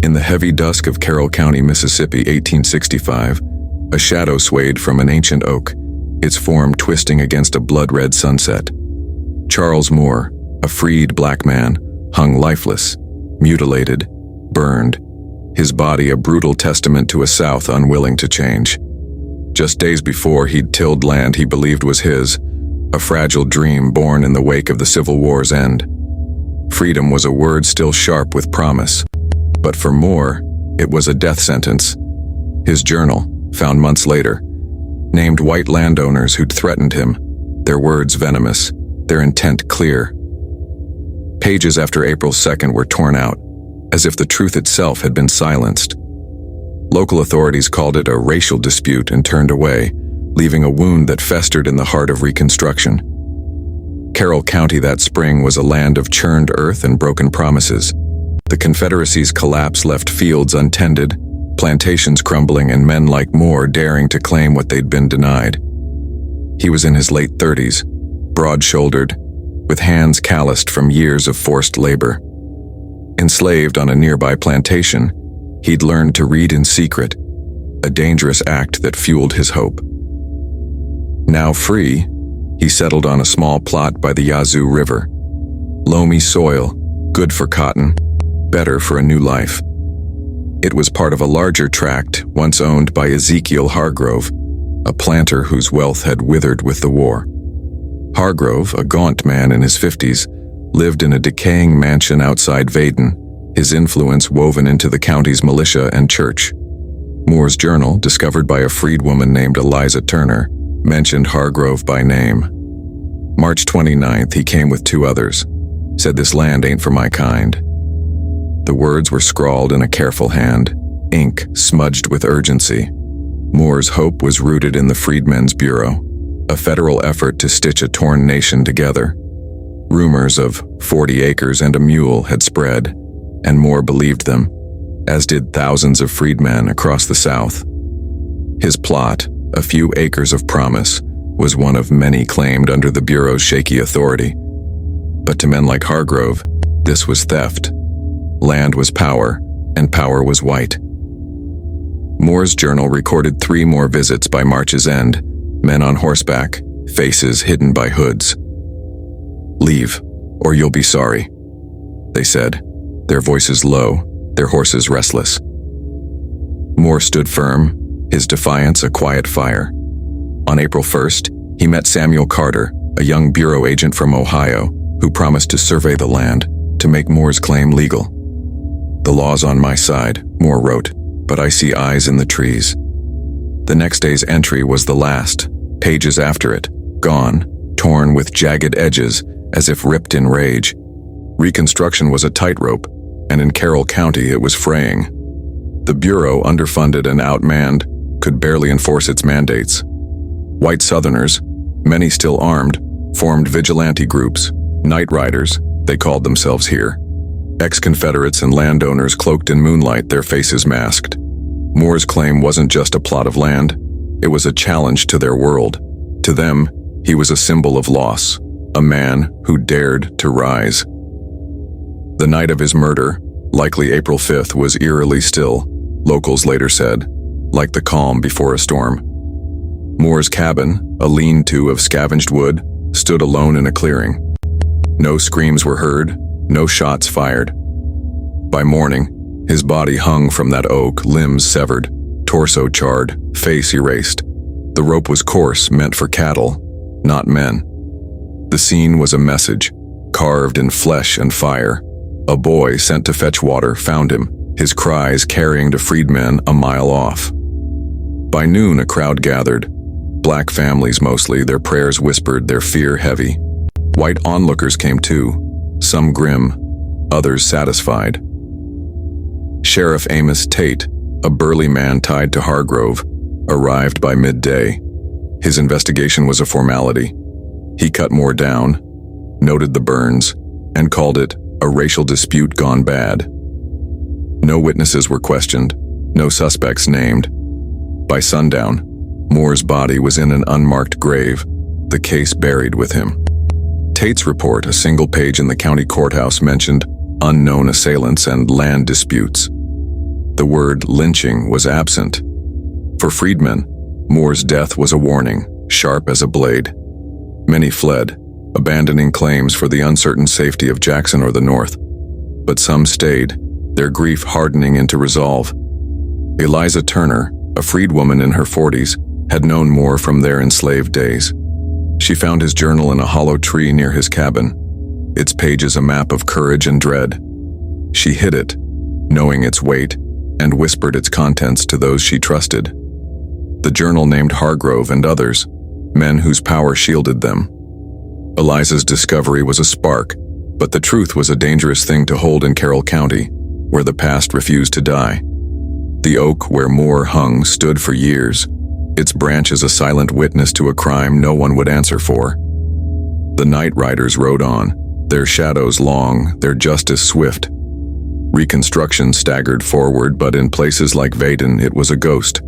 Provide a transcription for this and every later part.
In the heavy dusk of Carroll County, Mississippi, 1865, a shadow swayed from an ancient oak, its form twisting against a blood-red sunset. Charles Moore, a freed black man, hung lifeless, mutilated, burned, his body a brutal testament to a South unwilling to change. Just days before, he'd tilled land he believed was his, a fragile dream born in the wake of the Civil War's end. Freedom was a word still sharp with promise, but for Moore, it was a death sentence. His journal, found months later, named white landowners who'd threatened him, their words venomous, their intent clear. Pages after April 2nd were torn out, as if the truth itself had been silenced. Local authorities called it a racial dispute and turned away, leaving a wound that festered in the heart of Reconstruction. Carroll County that spring was a land of churned earth and broken promises. The Confederacy's collapse left fields untended, plantations crumbling, and men like Moore daring to claim what they'd been denied. He was in his late 30s, broad-shouldered, with hands calloused from years of forced labor. Enslaved on a nearby plantation, he'd learned to read in secret, a dangerous act that fueled his hope. Now free, he settled on a small plot by the Yazoo River. Loamy soil, good for cotton, better for a new life. It was part of a larger tract once owned by Ezekiel Hargrove, a planter whose wealth had withered with the war. Hargrove, a gaunt man in his 50s, lived in a decaying mansion outside Vaden, his influence woven into the county's militia and church. Moore's journal, discovered by a freedwoman named Eliza Turner, mentioned Hargrove by name. March 29th, he came with 2 others, said, "This land ain't for my kind." The words were scrawled in a careful hand, ink smudged with urgency. Moore's hope was rooted in the Freedmen's Bureau, a federal effort to stitch a torn nation together. Rumors of 40 acres and a mule had spread, and Moore believed them, as did thousands of freedmen across the South. His plot, a few acres of promise, was one of many claimed under the Bureau's shaky authority. But to men like Hargrove, this was theft. Land was power, and power was white. Moore's journal recorded 3 more visits by March's end, men on horseback, faces hidden by hoods. "Leave, or you'll be sorry," they said, their voices low, their horses restless. Moore stood firm, his defiance a quiet fire. On April 1st, he met Samuel Carter, a young bureau agent from Ohio, who promised to survey the land, to make Moore's claim legal. "The law's on my side," Moore wrote, "but I see eyes in the trees." The next day's entry was the last, pages after it, gone, torn with jagged edges, as if ripped in rage. Reconstruction was a tightrope, and in Carroll County it was fraying. The Bureau, underfunded and outmanned, could barely enforce its mandates. White Southerners, many still armed, formed vigilante groups, night riders, they called themselves here. Ex-Confederates and landowners cloaked in moonlight, their faces masked. Moore's claim wasn't just a plot of land, it was a challenge to their world. To them, he was a symbol of loss, a man who dared to rise. The night of his murder, likely April 5th, was eerily still, locals later said, like the calm before a storm. Moore's cabin, a lean-to of scavenged wood, stood alone in a clearing. No screams were heard, no shots fired. By morning, his body hung from that oak, limbs severed, torso charred, face erased. The rope was coarse, meant for cattle, not men. The scene was a message, carved in flesh and fire. A boy sent to fetch water found him, his cries carrying to freedmen a mile off. By noon, a crowd gathered. Black families mostly, their prayers whispered, their fear heavy. White onlookers came too, some grim, others satisfied. Sheriff Amos Tate, a burly man tied to Hargrove, arrived by midday. His investigation was a formality. He cut Moore down, noted the burns, and called it a racial dispute gone bad. No witnesses were questioned, no suspects named. By sundown, Moore's body was in an unmarked grave, the case buried with him. Tate's report, a single page in the county courthouse, mentioned unknown assailants and land disputes. The word lynching was absent. For freedmen, Moore's death was a warning, sharp as a blade. Many fled, abandoning claims for the uncertain safety of Jackson or the North. But some stayed, their grief hardening into resolve. Eliza Turner, a freedwoman in her 40s, had known Moore from their enslaved days. She found his journal in a hollow tree near his cabin, its pages a map of courage and dread. She hid it, knowing its weight, and whispered its contents to those she trusted. The journal named Hargrove and others, men whose power shielded them. Eliza's discovery was a spark, but the truth was a dangerous thing to hold in Carroll County, where the past refused to die. The oak where Moore hung stood for years, its branches a silent witness to a crime no one would answer for. The night riders rode on, their shadows long, their justice swift. Reconstruction staggered forward, but in places like Vaden it was a ghost,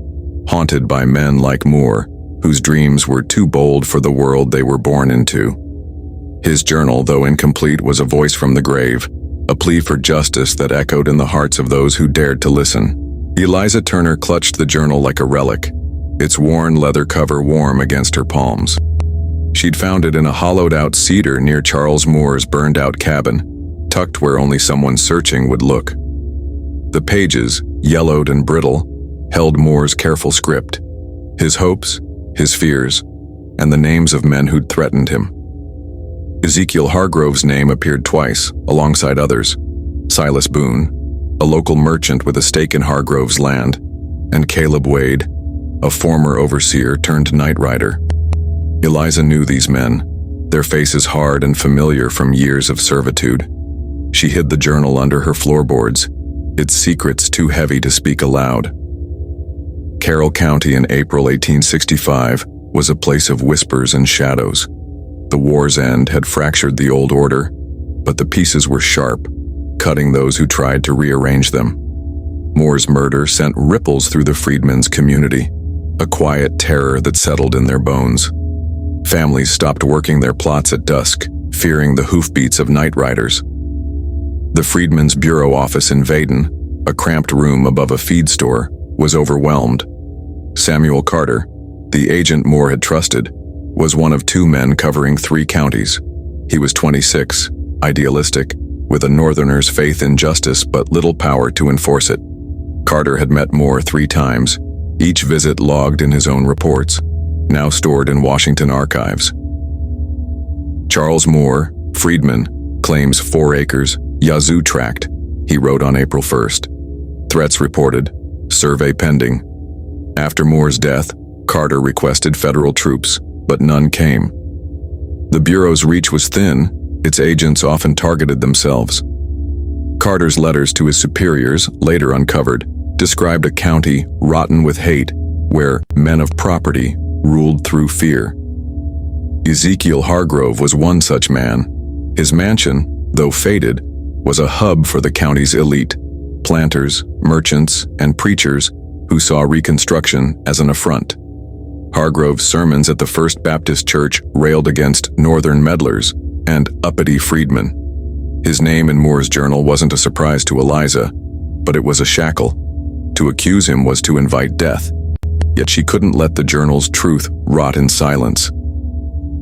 haunted by men like Moore, whose dreams were too bold for the world they were born into. His journal, though incomplete, was a voice from the grave, a plea for justice that echoed in the hearts of those who dared to listen. Eliza Turner clutched the journal like a relic, its worn leather cover warm against her palms. She'd found it in a hollowed-out cedar near Charles Moore's burned-out cabin, tucked where only someone searching would look. The pages, yellowed and brittle, held Moore's careful script, his hopes, his fears, and the names of men who'd threatened him. Ezekiel Hargrove's name appeared twice, alongside others: Silas Boone, a local merchant with a stake in Hargrove's land, and Caleb Wade, a former overseer turned night rider. Eliza knew these men, their faces hard and familiar from years of servitude. She hid the journal under her floorboards, its secrets too heavy to speak aloud. Carroll County in April 1865 was a place of whispers and shadows. The war's end had fractured the old order, but the pieces were sharp, cutting those who tried to rearrange them. Moore's murder sent ripples through the freedmen's community, a quiet terror that settled in their bones. Families stopped working their plots at dusk, fearing the hoofbeats of night riders. The Freedmen's Bureau office in Vaden, a cramped room above a feed store, was overwhelmed. Samuel Carter, the agent Moore had trusted, was one of 2 men covering 3 counties. He was 26, idealistic, with a northerner's faith in justice but little power to enforce it. Carter had met Moore 3 times, each visit logged in his own reports, now stored in Washington archives. Charles Moore, freedman, claims 4 acres, Yazoo Tract, he wrote on April 1st. Threats reported, survey pending. After Moore's death, Carter requested federal troops, but none came. The Bureau's reach was thin, its agents often targeted themselves. Carter's letters to his superiors, later uncovered, described a county rotten with hate, where men of property ruled through fear. Ezekiel Hargrove was one such man. His mansion, though faded, was a hub for the county's elite, planters, merchants, and preachers who saw Reconstruction as an affront. Hargrove's sermons at the First Baptist Church railed against northern meddlers and uppity freedmen. His name in Moore's journal wasn't a surprise to Eliza, but it was a shackle. To accuse him was to invite death, yet she couldn't let the journal's truth rot in silence.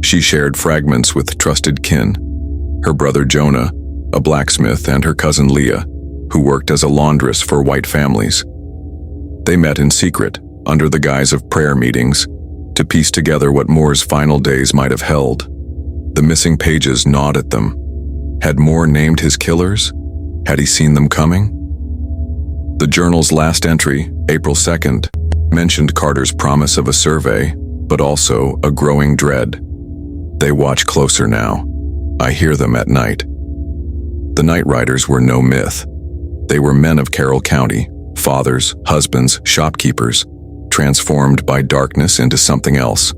She shared fragments with trusted kin, her brother Jonah, a blacksmith, and her cousin Leah, who worked as a laundress for white families. They met in secret, under the guise of prayer meetings, to piece together what Moore's final days might have held. The missing pages gnawed at them. Had Moore named his killers? Had he seen them coming? The journal's last entry, April 2nd, mentioned Carter's promise of a survey, but also a growing dread. They watch closer now. I hear them at night. The night riders were no myth. They were men of Carroll County, fathers, husbands, shopkeepers, transformed by darkness into something else.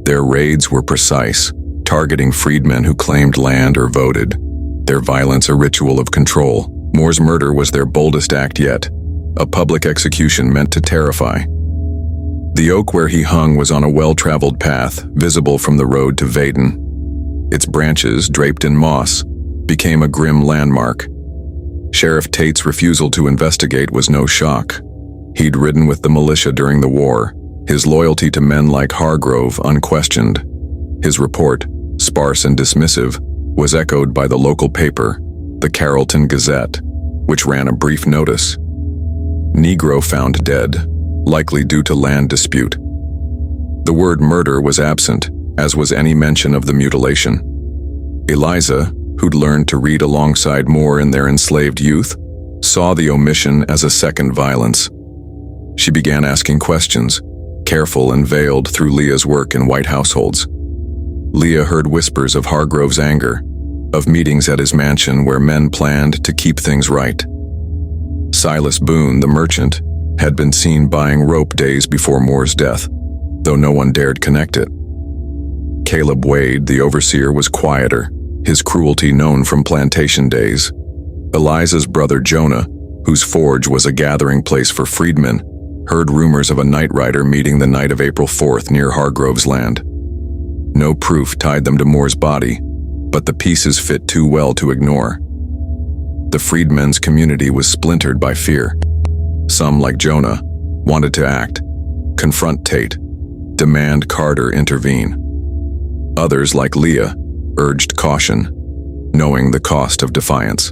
Their raids were precise, targeting freedmen who claimed land or voted, their violence a ritual of control. Moore's murder was their boldest act yet, a public execution meant to terrify. The oak where he hung was on a well-traveled path, visible from the road to Vaden. Its branches, draped in moss, became a grim landmark. Sheriff Tate's refusal to investigate was no shock. He'd ridden with the militia during the war, his loyalty to men like Hargrove unquestioned. His report, sparse and dismissive, was echoed by the local paper, the Carrollton Gazette, which ran a brief notice. Negro found dead, likely due to land dispute. The word murder was absent, as was any mention of the mutilation. Eliza, who'd learned to read alongside Moore in their enslaved youth, saw the omission as a second violence. She began asking questions, careful and veiled through Leah's work in white households. Leah heard whispers of Hargrove's anger, of meetings at his mansion where men planned to keep things right. Silas Boone, the merchant, had been seen buying rope days before Moore's death, though no one dared connect it. Caleb Wade, the overseer, was quieter, his cruelty known from plantation days. Eliza's brother Jonah, whose forge was a gathering place for freedmen, heard rumors of a night rider meeting the night of April 4th near Hargrove's land. No proof tied them to Moore's body, but the pieces fit too well to ignore. The freedmen's community was splintered by fear. Some, like Jonah, wanted to act, confront Tate, demand Carter intervene. Others, like Leah, urged caution, knowing the cost of defiance.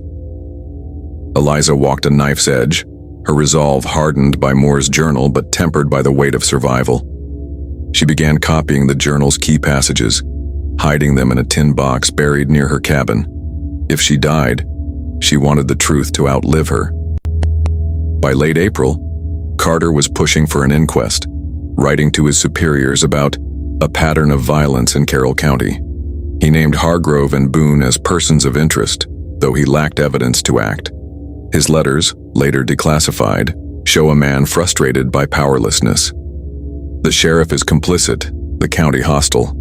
Eliza walked a knife's edge, her resolve hardened by Moore's journal but tempered by the weight of survival. She began copying the journal's key passages, hiding them in a tin box buried near her cabin. If she died, she wanted the truth to outlive her. By late April, Carter was pushing for an inquest, writing to his superiors about a pattern of violence in Carroll County. He named Hargrove and Boone as persons of interest, though he lacked evidence to act. His letters, later declassified, show a man frustrated by powerlessness. The sheriff is complicit, the county hostile.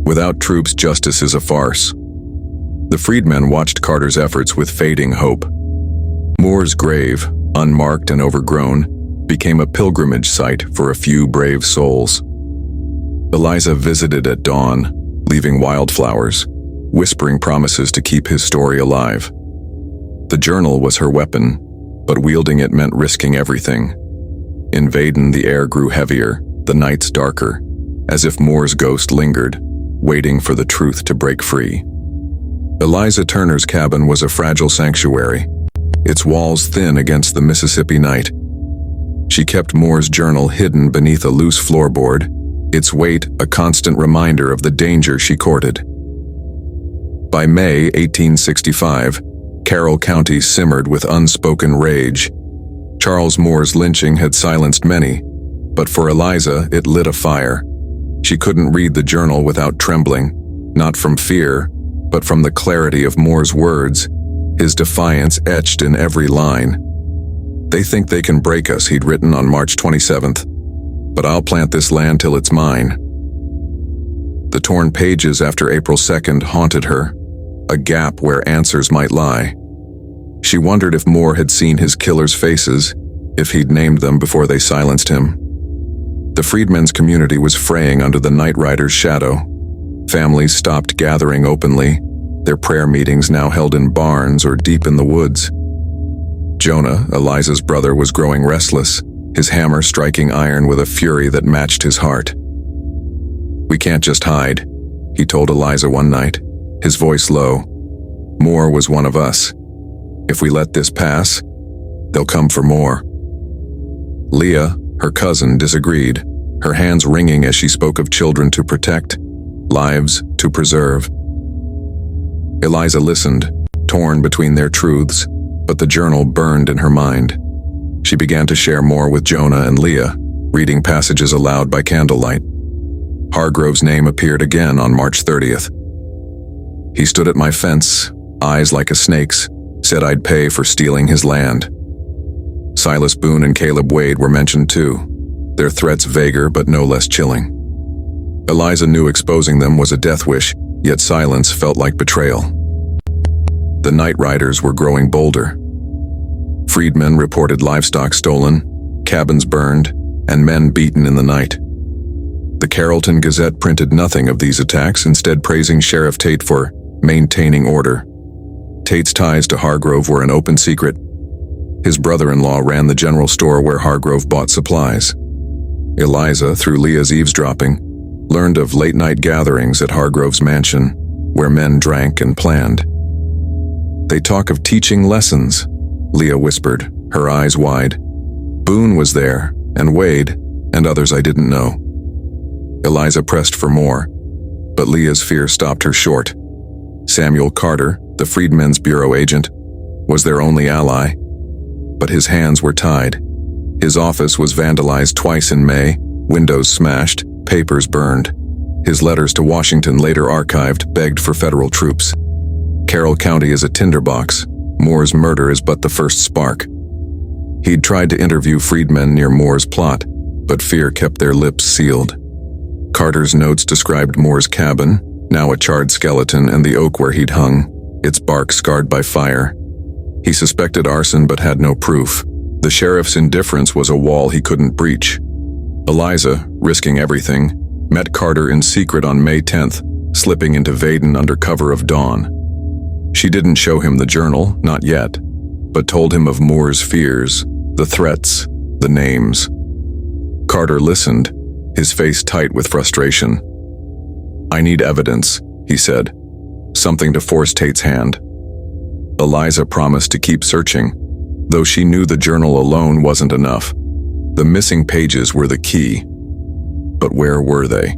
Without troops, justice is a farce. The freedmen watched Carter's efforts with fading hope. Moore's grave, unmarked and overgrown, became a pilgrimage site for a few brave souls. Eliza visited at dawn, leaving wildflowers, whispering promises to keep his story alive. The journal was her weapon, but wielding it meant risking everything. In Vaden, the air grew heavier, the nights darker, as if Moore's ghost lingered, waiting for the truth to break free. Eliza Turner's cabin was a fragile sanctuary, its walls thin against the Mississippi night. She kept Moore's journal hidden beneath a loose floorboard, its weight a constant reminder of the danger she courted. By May 1865, Carroll County simmered with unspoken rage. Charles Moore's lynching had silenced many, but for Eliza it lit a fire. She couldn't read the journal without trembling, not from fear, but from the clarity of Moore's words, his defiance etched in every line. "They think they can break us," he'd written on March 27th, "but I'll plant this land till it's mine." The torn pages after April 2nd haunted her, a gap where answers might lie. She wondered if Moore had seen his killers' faces, if he'd named them before they silenced him. The freedmen's community was fraying under the night rider's shadow. Families stopped gathering openly, their prayer meetings now held in barns or deep in the woods. Jonah, Eliza's brother, was growing restless, his hammer striking iron with a fury that matched his heart. "We can't just hide," he told Eliza one night, his voice low. "Moore was one of us. If we let this pass, they'll come for more." Leah, her cousin, disagreed, her hands wringing as she spoke of children to protect, lives to preserve. Eliza listened, torn between their truths, but the journal burned in her mind. She began to share more with Jonah and Leah, reading passages aloud by candlelight. Hargrove's name appeared again on March 30th. "He stood at my fence, eyes like a snake's, said I'd pay for stealing his land." Silas Boone and Caleb Wade were mentioned too, their threats vaguer but no less chilling. Eliza knew exposing them was a death wish, yet silence felt like betrayal. The night riders were growing bolder. Freedmen reported livestock stolen, cabins burned, and men beaten in the night. The Carrollton Gazette printed nothing of these attacks, instead praising Sheriff Tate for maintaining order. Tate's ties to Hargrove were an open secret. His brother-in-law ran the general store where Hargrove bought supplies. Eliza, through Leah's eavesdropping, learned of late-night gatherings at Hargrove's mansion, where men drank and planned. "They talk of teaching lessons," Leah whispered, her eyes wide. "Boone was there, and Wade, and others I didn't know." Eliza pressed for more, but Leah's fear stopped her short. Samuel Carter, the Freedmen's Bureau agent, was their only ally, but his hands were tied. His office was vandalized twice in May, windows smashed, papers burned. His letters to Washington, later archived, begged for federal troops. Carroll County is a tinderbox. Moore's murder is but the first spark. He'd tried to interview freedmen near Moore's plot, but fear kept their lips sealed. Carter's notes described Moore's cabin, now a charred skeleton, and the oak where he'd hung, its bark scarred by fire. He suspected arson but had no proof. The sheriff's indifference was a wall he couldn't breach. Eliza, risking everything, met Carter in secret on May 10th, slipping into Vaden under cover of dawn. She didn't show him the journal, not yet, but told him of Moore's fears, the threats, the names. Carter listened, his face tight with frustration. "I need evidence," he said, something to force Tate's hand. Eliza promised to keep searching, though she knew the journal alone wasn't enough. The missing pages were the key. But where were they?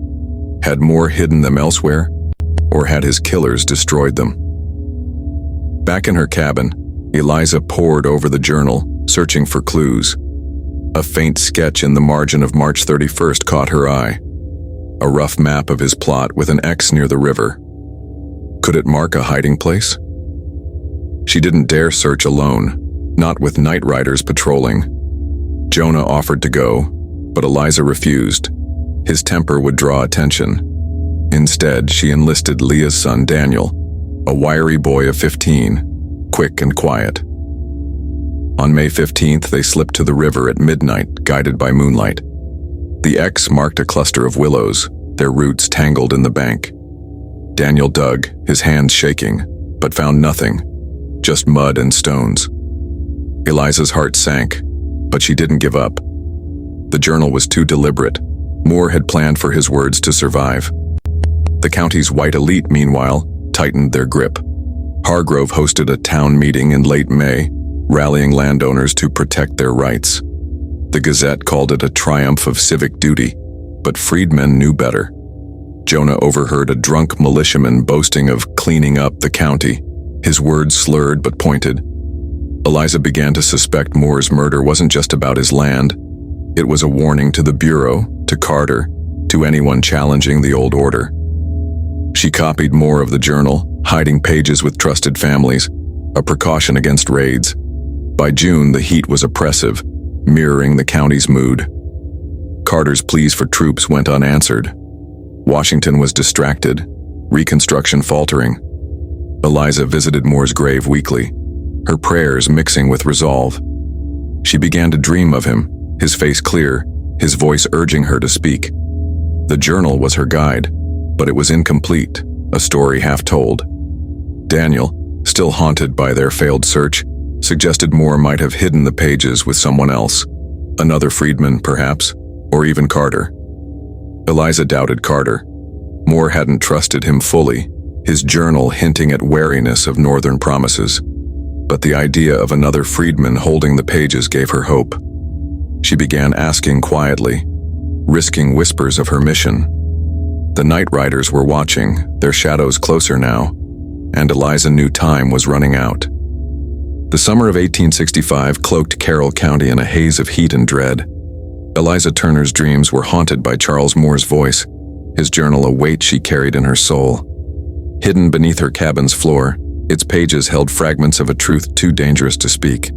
Had Moore hidden them elsewhere, or had his killers destroyed them? Back in her cabin, Eliza pored over the journal, searching for clues. A faint sketch in the margin of March 31st caught her eye. A rough map of his plot with an X near the river. Could it mark a hiding place? She didn't dare search alone, not with night riders patrolling. Jonah offered to go, but Eliza refused. His temper would draw attention. Instead, she enlisted Leah's son Daniel, a wiry boy of 15, quick and quiet. On May 15th, they slipped to the river at midnight, guided by moonlight. The X marked a cluster of willows, their roots tangled in the bank. Daniel dug, his hands shaking, but found nothing, just mud and stones. Eliza's heart sank, but she didn't give up. The journal was too deliberate. Moore had planned for his words to survive. The county's white elite, meanwhile, tightened their grip. Hargrove hosted a town meeting in late May, rallying landowners to protect their rights. The Gazette called it a triumph of civic duty, but freedmen knew better. Jonah overheard a drunk militiaman boasting of cleaning up the county, his words slurred but pointed. Eliza began to suspect Moore's murder wasn't just about his land. It was a warning to the Bureau, to Carter, to anyone challenging the old order. She copied more of the journal, hiding pages with trusted families, a precaution against raids. By June, the heat was oppressive, mirroring the county's mood. Carter's pleas for troops went unanswered. Washington was distracted, Reconstruction faltering. Eliza visited Moore's grave weekly, her prayers mixing with resolve. She began to dream of him, his face clear, his voice urging her to speak. The journal was her guide, but it was incomplete, a story half told. Daniel, still haunted by their failed search, suggested Moore might have hidden the pages with someone else, another freedman perhaps, or even Carter. Eliza doubted Carter. Moore hadn't trusted him fully, his journal hinting at wariness of northern promises. But the idea of another freedman holding the pages gave her hope. She began asking quietly, risking whispers of her mission. The night riders were watching, their shadows closer now, and Eliza knew time was running out. The summer of 1865 cloaked Carroll County in a haze of heat and dread. Eliza Turner's dreams were haunted by Charles Moore's voice, his journal a weight she carried in her soul. Hidden beneath her cabin's floor, its pages held fragments of a truth too dangerous to speak.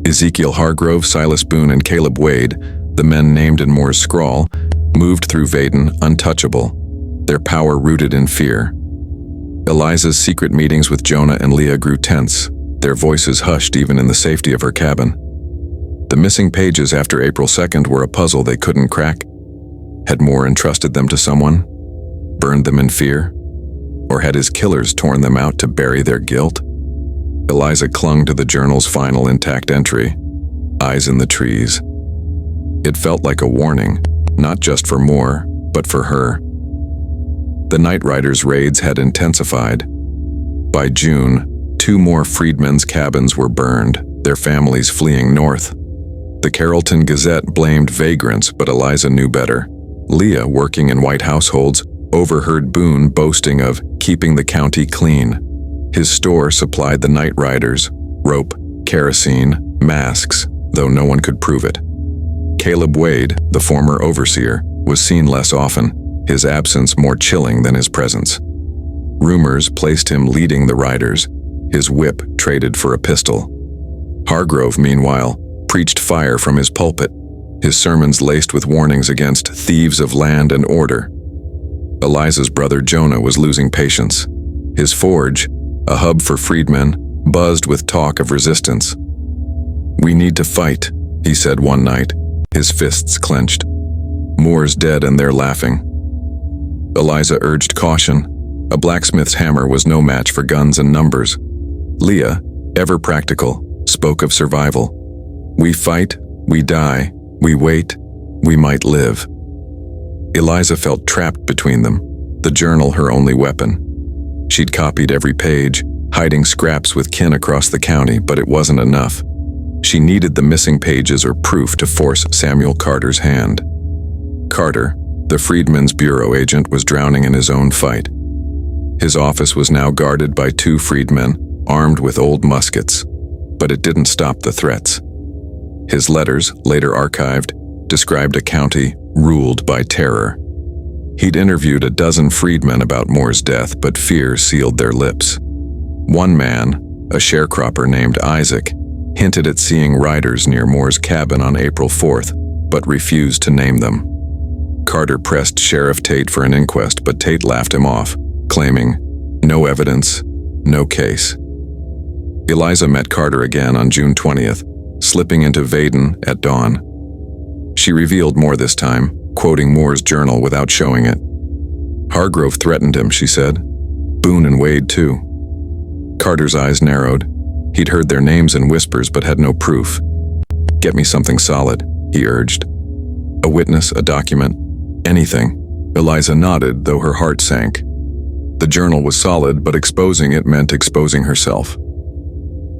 Ezekiel Hargrove, Silas Boone, and Caleb Wade, the men named in Moore's scrawl, moved through Vaden untouchable, their power rooted in fear. Eliza's secret meetings with Jonah and Leah grew tense, their voices hushed even in the safety of her cabin. The missing pages after April 2nd were a puzzle they couldn't crack. Had Moore entrusted them to someone, burned them in fear, or had his killers torn them out to bury their guilt? Eliza clung to the journal's final intact entry, eyes in the trees. It felt like a warning, not just for Moore, but for her. The night riders' raids had intensified. By June, 2 more freedmen's cabins were burned, their families fleeing north. The Carrollton Gazette blamed vagrants, but Eliza knew better. Leah, working in white households, overheard Boone boasting of keeping the county clean. His store supplied the night riders rope, kerosene, masks, though no one could prove it. Caleb Wade, the former overseer, was seen less often, his absence more chilling than his presence. Rumors placed him leading the riders, his whip traded for a pistol. Hargrove, meanwhile, preached fire from his pulpit, his sermons laced with warnings against thieves of land and order. Eliza's brother Jonah was losing patience. His forge, a hub for freedmen, buzzed with talk of resistance. "We need to fight," he said one night, his fists clenched. "Moore's dead and they're laughing." Eliza urged caution. A blacksmith's hammer was no match for guns and numbers. Leah, ever practical, spoke of survival. "We fight, we die, we wait, we might live." Eliza felt trapped between them, the journal her only weapon. She'd copied every page, hiding scraps with kin across the county, but it wasn't enough. She needed the missing pages or proof to force Samuel Carter's hand. Carter, the Freedmen's Bureau agent, was drowning in his own fight. His office was now guarded by 2 freedmen, armed with old muskets, but it didn't stop the threats. His letters, later archived, described a county ruled by terror. He'd interviewed a dozen freedmen about Moore's death, but fear sealed their lips. One man, a sharecropper named Isaac, hinted at seeing riders near Moore's cabin on April 4th, but refused to name them. Carter pressed Sheriff Tate for an inquest, but Tate laughed him off, claiming, "No evidence, no case." Eliza met Carter again on June 20th, slipping into Vaden at dawn. She revealed more this time, quoting Moore's journal without showing it. "Hargrove threatened him," she said. "Boone and Wade, too." Carter's eyes narrowed. He'd heard their names in whispers but had no proof. "Get me something solid," he urged. "A witness, a document, anything." Eliza nodded, though her heart sank. The journal was solid, but exposing it meant exposing herself.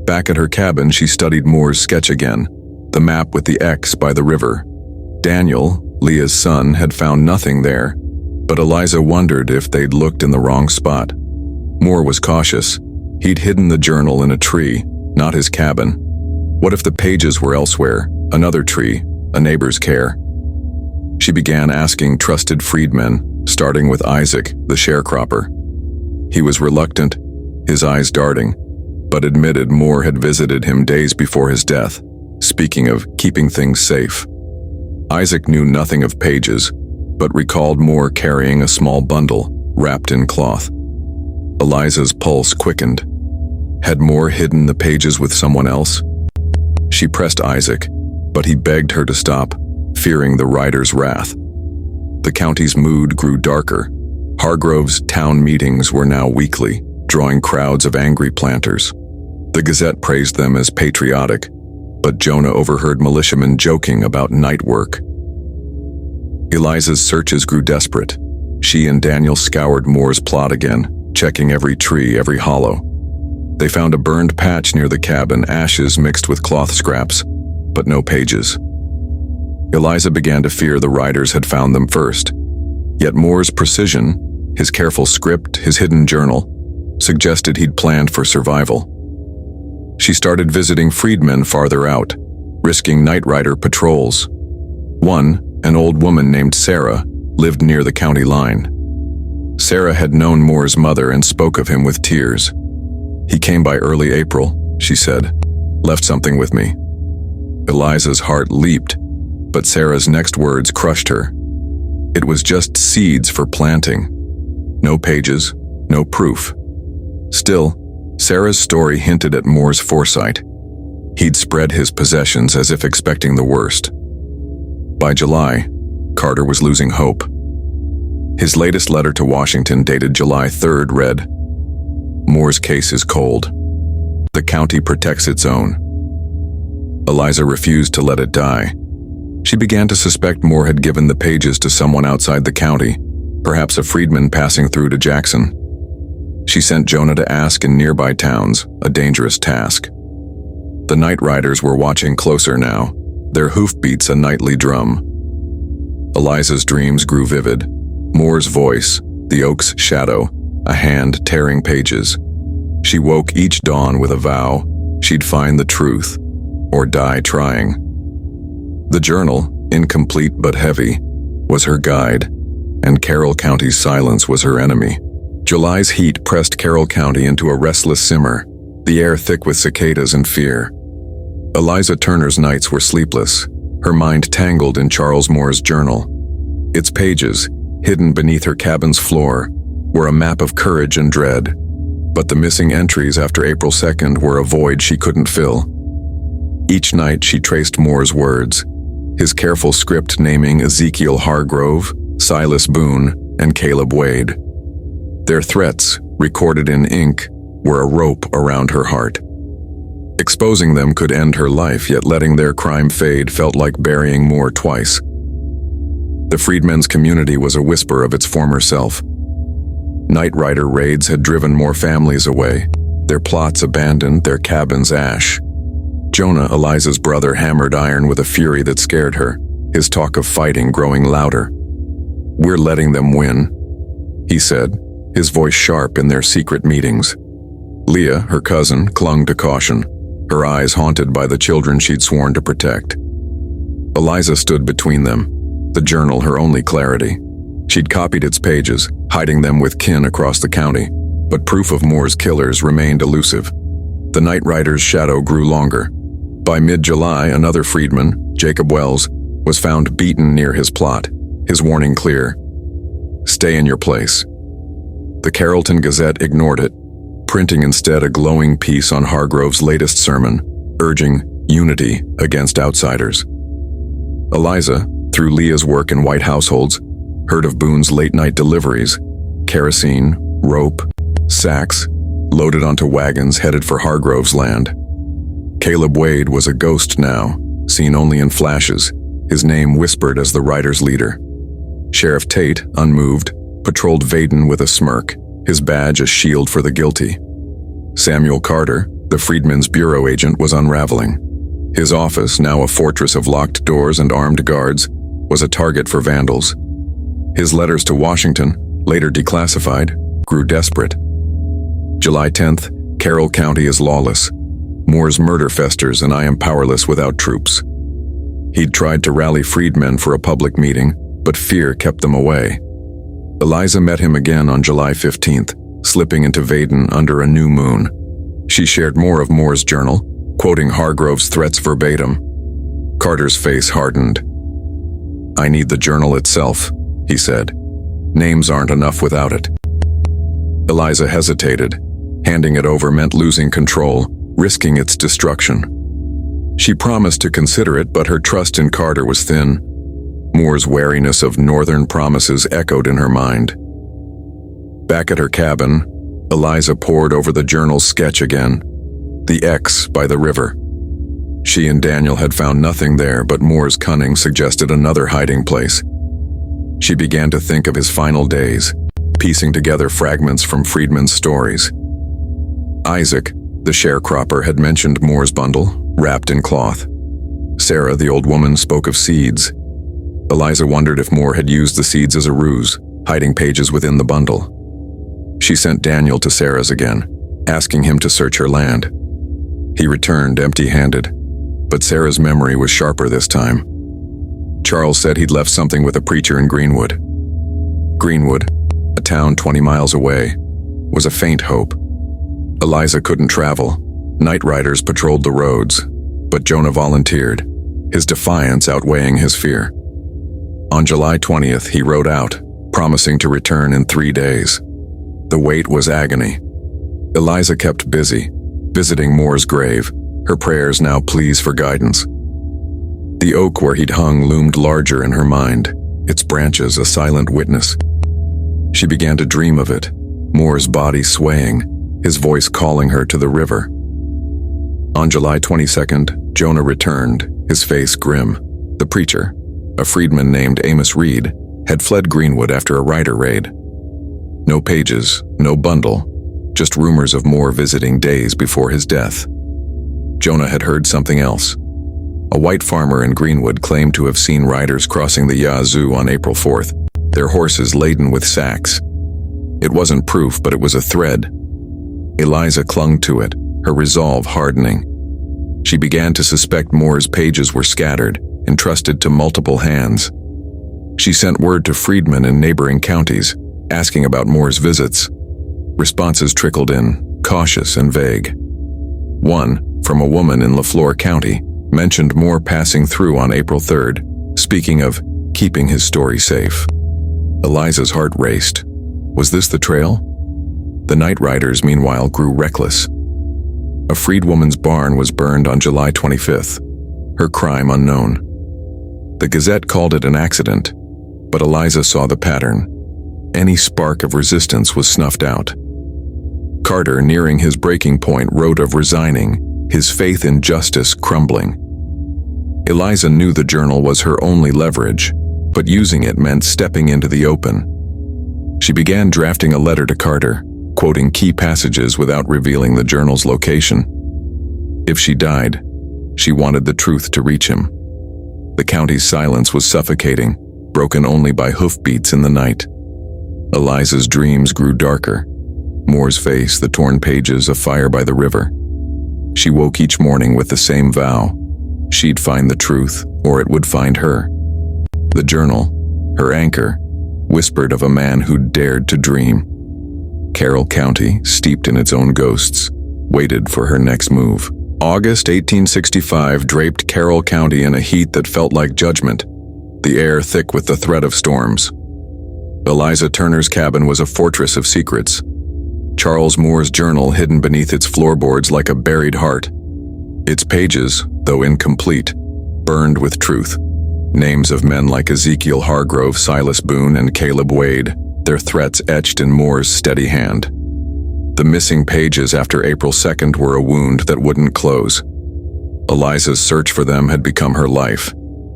Back at her cabin, she studied Moore's sketch again, the map with the X by the river. Daniel, Leah's son, had found nothing there, but Eliza wondered if they'd looked in the wrong spot. Moore was cautious. He'd hidden the journal in a tree, not his cabin. What if the pages were elsewhere, another tree, a neighbor's care? She began asking trusted freedmen, starting with Isaac, the sharecropper. He was reluctant, his eyes darting, but admitted Moore had visited him days before his death, speaking of keeping things safe. Isaac knew nothing of pages, but recalled Moore carrying a small bundle, wrapped in cloth. Eliza's pulse quickened. Had Moore hidden the pages with someone else? She pressed Isaac, but he begged her to stop, fearing the rider's wrath. The county's mood grew darker. Hargrove's town meetings were now weekly, drawing crowds of angry planters. The Gazette praised them as patriotic, but Jonah overheard militiamen joking about night work. Eliza's searches grew desperate. She and Daniel scoured Moore's plot again, checking every tree, every hollow. They found a burned patch near the cabin, ashes mixed with cloth scraps, but no pages. Eliza began to fear the riders had found them first. Yet Moore's precision, his careful script, his hidden journal, suggested he'd planned for survival. She started visiting freedmen farther out, risking night rider patrols. One, an old woman named Sarah, lived near the county line. Sarah had known Moore's mother and spoke of him with tears. "He came by early April," she said, "left something with me." Eliza's heart leaped, but Sarah's next words crushed her. It was just seeds for planting. No pages, no proof. Still, Sarah's story hinted at Moore's foresight. He'd spread his possessions as if expecting the worst. By July, Carter was losing hope. His latest letter to Washington, dated July 3rd, read, "Moore's case is cold. The county protects its own. Eliza refused to let it die. She began to suspect Moore had given the pages to someone outside the county, perhaps a freedman passing through to Jackson. She sent Jonah to ask in nearby towns, a dangerous task. The night riders were watching closer now, their hoofbeats a nightly drum. Eliza's dreams grew vivid. Moore's voice, the oak's shadow, a hand tearing pages. She woke each dawn with a vow she'd find the truth, or die trying. The journal, incomplete but heavy, was her guide, and Carroll County's silence was her enemy. July's heat pressed Carroll County into a restless simmer, the air thick with cicadas and fear. Eliza Turner's nights were sleepless, her mind tangled in Charles Moore's journal. Its pages, hidden beneath her cabin's floor, were a map of courage and dread, but the missing entries after April 2nd were a void she couldn't fill. Each night she traced Moore's words, his careful script naming Ezekiel Hargrove, Silas Boone, and Caleb Wade. Their threats, recorded in ink, were a rope around her heart. Exposing them could end her life, yet letting their crime fade felt like burying Moore twice. The freedmen's community was a whisper of its former self. Night rider raids had driven more families away, their plots abandoned, their cabins ash. Jonah, Eliza's brother, hammered iron with a fury that scared her, his talk of fighting growing louder. "We're letting them win," he said, his voice sharp in their secret meetings. Leah, her cousin, clung to caution, her eyes haunted by the children she'd sworn to protect. Eliza stood between them, the journal her only clarity. She'd copied its pages, hiding them with kin across the county, but proof of Moore's killers remained elusive. The night rider's shadow grew longer. By mid-July, another freedman, Jacob Wells, was found beaten near his plot, his warning clear: "Stay in your place." The Carrollton Gazette ignored it, printing instead a glowing piece on Hargrove's latest sermon, urging unity against outsiders. Eliza, through Leah's work in white households, heard of Boone's late-night deliveries, kerosene, rope, sacks, loaded onto wagons headed for Hargrove's land. Caleb Wade was a ghost now, seen only in flashes, his name whispered as the rider's leader. Sheriff Tate, unmoved, patrolled Vaden with a smirk, his badge a shield for the guilty. Samuel Carter, the Freedmen's Bureau agent, was unraveling. His office, now a fortress of locked doors and armed guards, was a target for vandals. His letters to Washington, later declassified, grew desperate. July 10th, Carroll County is lawless. Moore's murder festers and I am powerless without troops. He'd tried to rally freedmen for a public meeting, but fear kept them away. Eliza met him again on July 15th, slipping into Vaden under a new moon. She shared more of Moore's journal, quoting Hargrove's threats verbatim. Carter's face hardened. "I need the journal itself," he said. "Names aren't enough without it." Eliza hesitated. Handing it over meant losing control, risking its destruction. She promised to consider it, but her trust in Carter was thin. Moore's wariness of northern promises echoed in her mind. Back at her cabin, Eliza pored over the journal's sketch again, the X by the river. She and Daniel had found nothing there, but Moore's cunning suggested another hiding place. She began to think of his final days, piecing together fragments from Friedman's stories. Isaac, the sharecropper, had mentioned Moore's bundle, wrapped in cloth. Sarah, the old woman, spoke of seeds. Eliza wondered if Moore had used the seeds as a ruse, hiding pages within the bundle. She sent Daniel to Sarah's again, asking him to search her land. He returned empty-handed, but Sarah's memory was sharper this time. Charles said he'd left something with a preacher in Greenwood. Greenwood, a town 20 miles away, was a faint hope. Eliza couldn't travel. Night riders patrolled the roads, but Jonah volunteered, his defiance outweighing his fear. On July 20th, he rode out, promising to return in 3 days. The wait was agony. Eliza kept busy, visiting Moore's grave, her prayers now pleas for guidance. The oak where he'd hung loomed larger in her mind, its branches a silent witness. She began to dream of it, Moore's body swaying, his voice calling her to the river. On July 22nd, Jonah returned, his face grim. The preacher, a freedman named Amos Reed, had fled Greenwood after a rider raid. No pages, no bundle, just rumors of Moore visiting days before his death. Jonah had heard something else. A white farmer in Greenwood claimed to have seen riders crossing the Yazoo on April 4th, their horses laden with sacks. It wasn't proof, but it was a thread. Eliza clung to it, her resolve hardening. She began to suspect Moore's pages were scattered, entrusted to multiple hands. She sent word to freedmen in neighboring counties, asking about Moore's visits. Responses trickled in, cautious and vague. One, from a woman in LaFleur County, mentioned Moore passing through on April 3rd, speaking of keeping his story safe. Eliza's heart raced. Was this the trail? The night riders, meanwhile, grew reckless. A freedwoman's barn was burned on July 25th, her crime unknown. The Gazette called it an accident, but Eliza saw the pattern. Any spark of resistance was snuffed out. Carter, nearing his breaking point, wrote of resigning, his faith in justice crumbling. Eliza knew the journal was her only leverage, but using it meant stepping into the open. She began drafting a letter to Carter, quoting key passages without revealing the journal's location. If she died, she wanted the truth to reach him. The county's silence was suffocating, broken only by hoofbeats in the night. Eliza's dreams grew darker. Moore's face, the torn pages, a fire by the river. She woke each morning with the same vow. She'd find the truth, or it would find her. The journal, her anchor, whispered of a man who'd dared to dream. Carroll County, steeped in its own ghosts, waited for her next move. August 1865 draped Carroll County in a heat that felt like judgment, the air thick with the threat of storms. Eliza Turner's cabin was a fortress of secrets. Charles Moore's journal hidden beneath its floorboards like a buried heart. Its pages, though incomplete, burned with truth. Names of men like Ezekiel Hargrove, Silas Boone, and Caleb Wade, their threats etched in Moore's steady hand. The missing pages after April 2nd were a wound that wouldn't close. Eliza's search for them had become her life,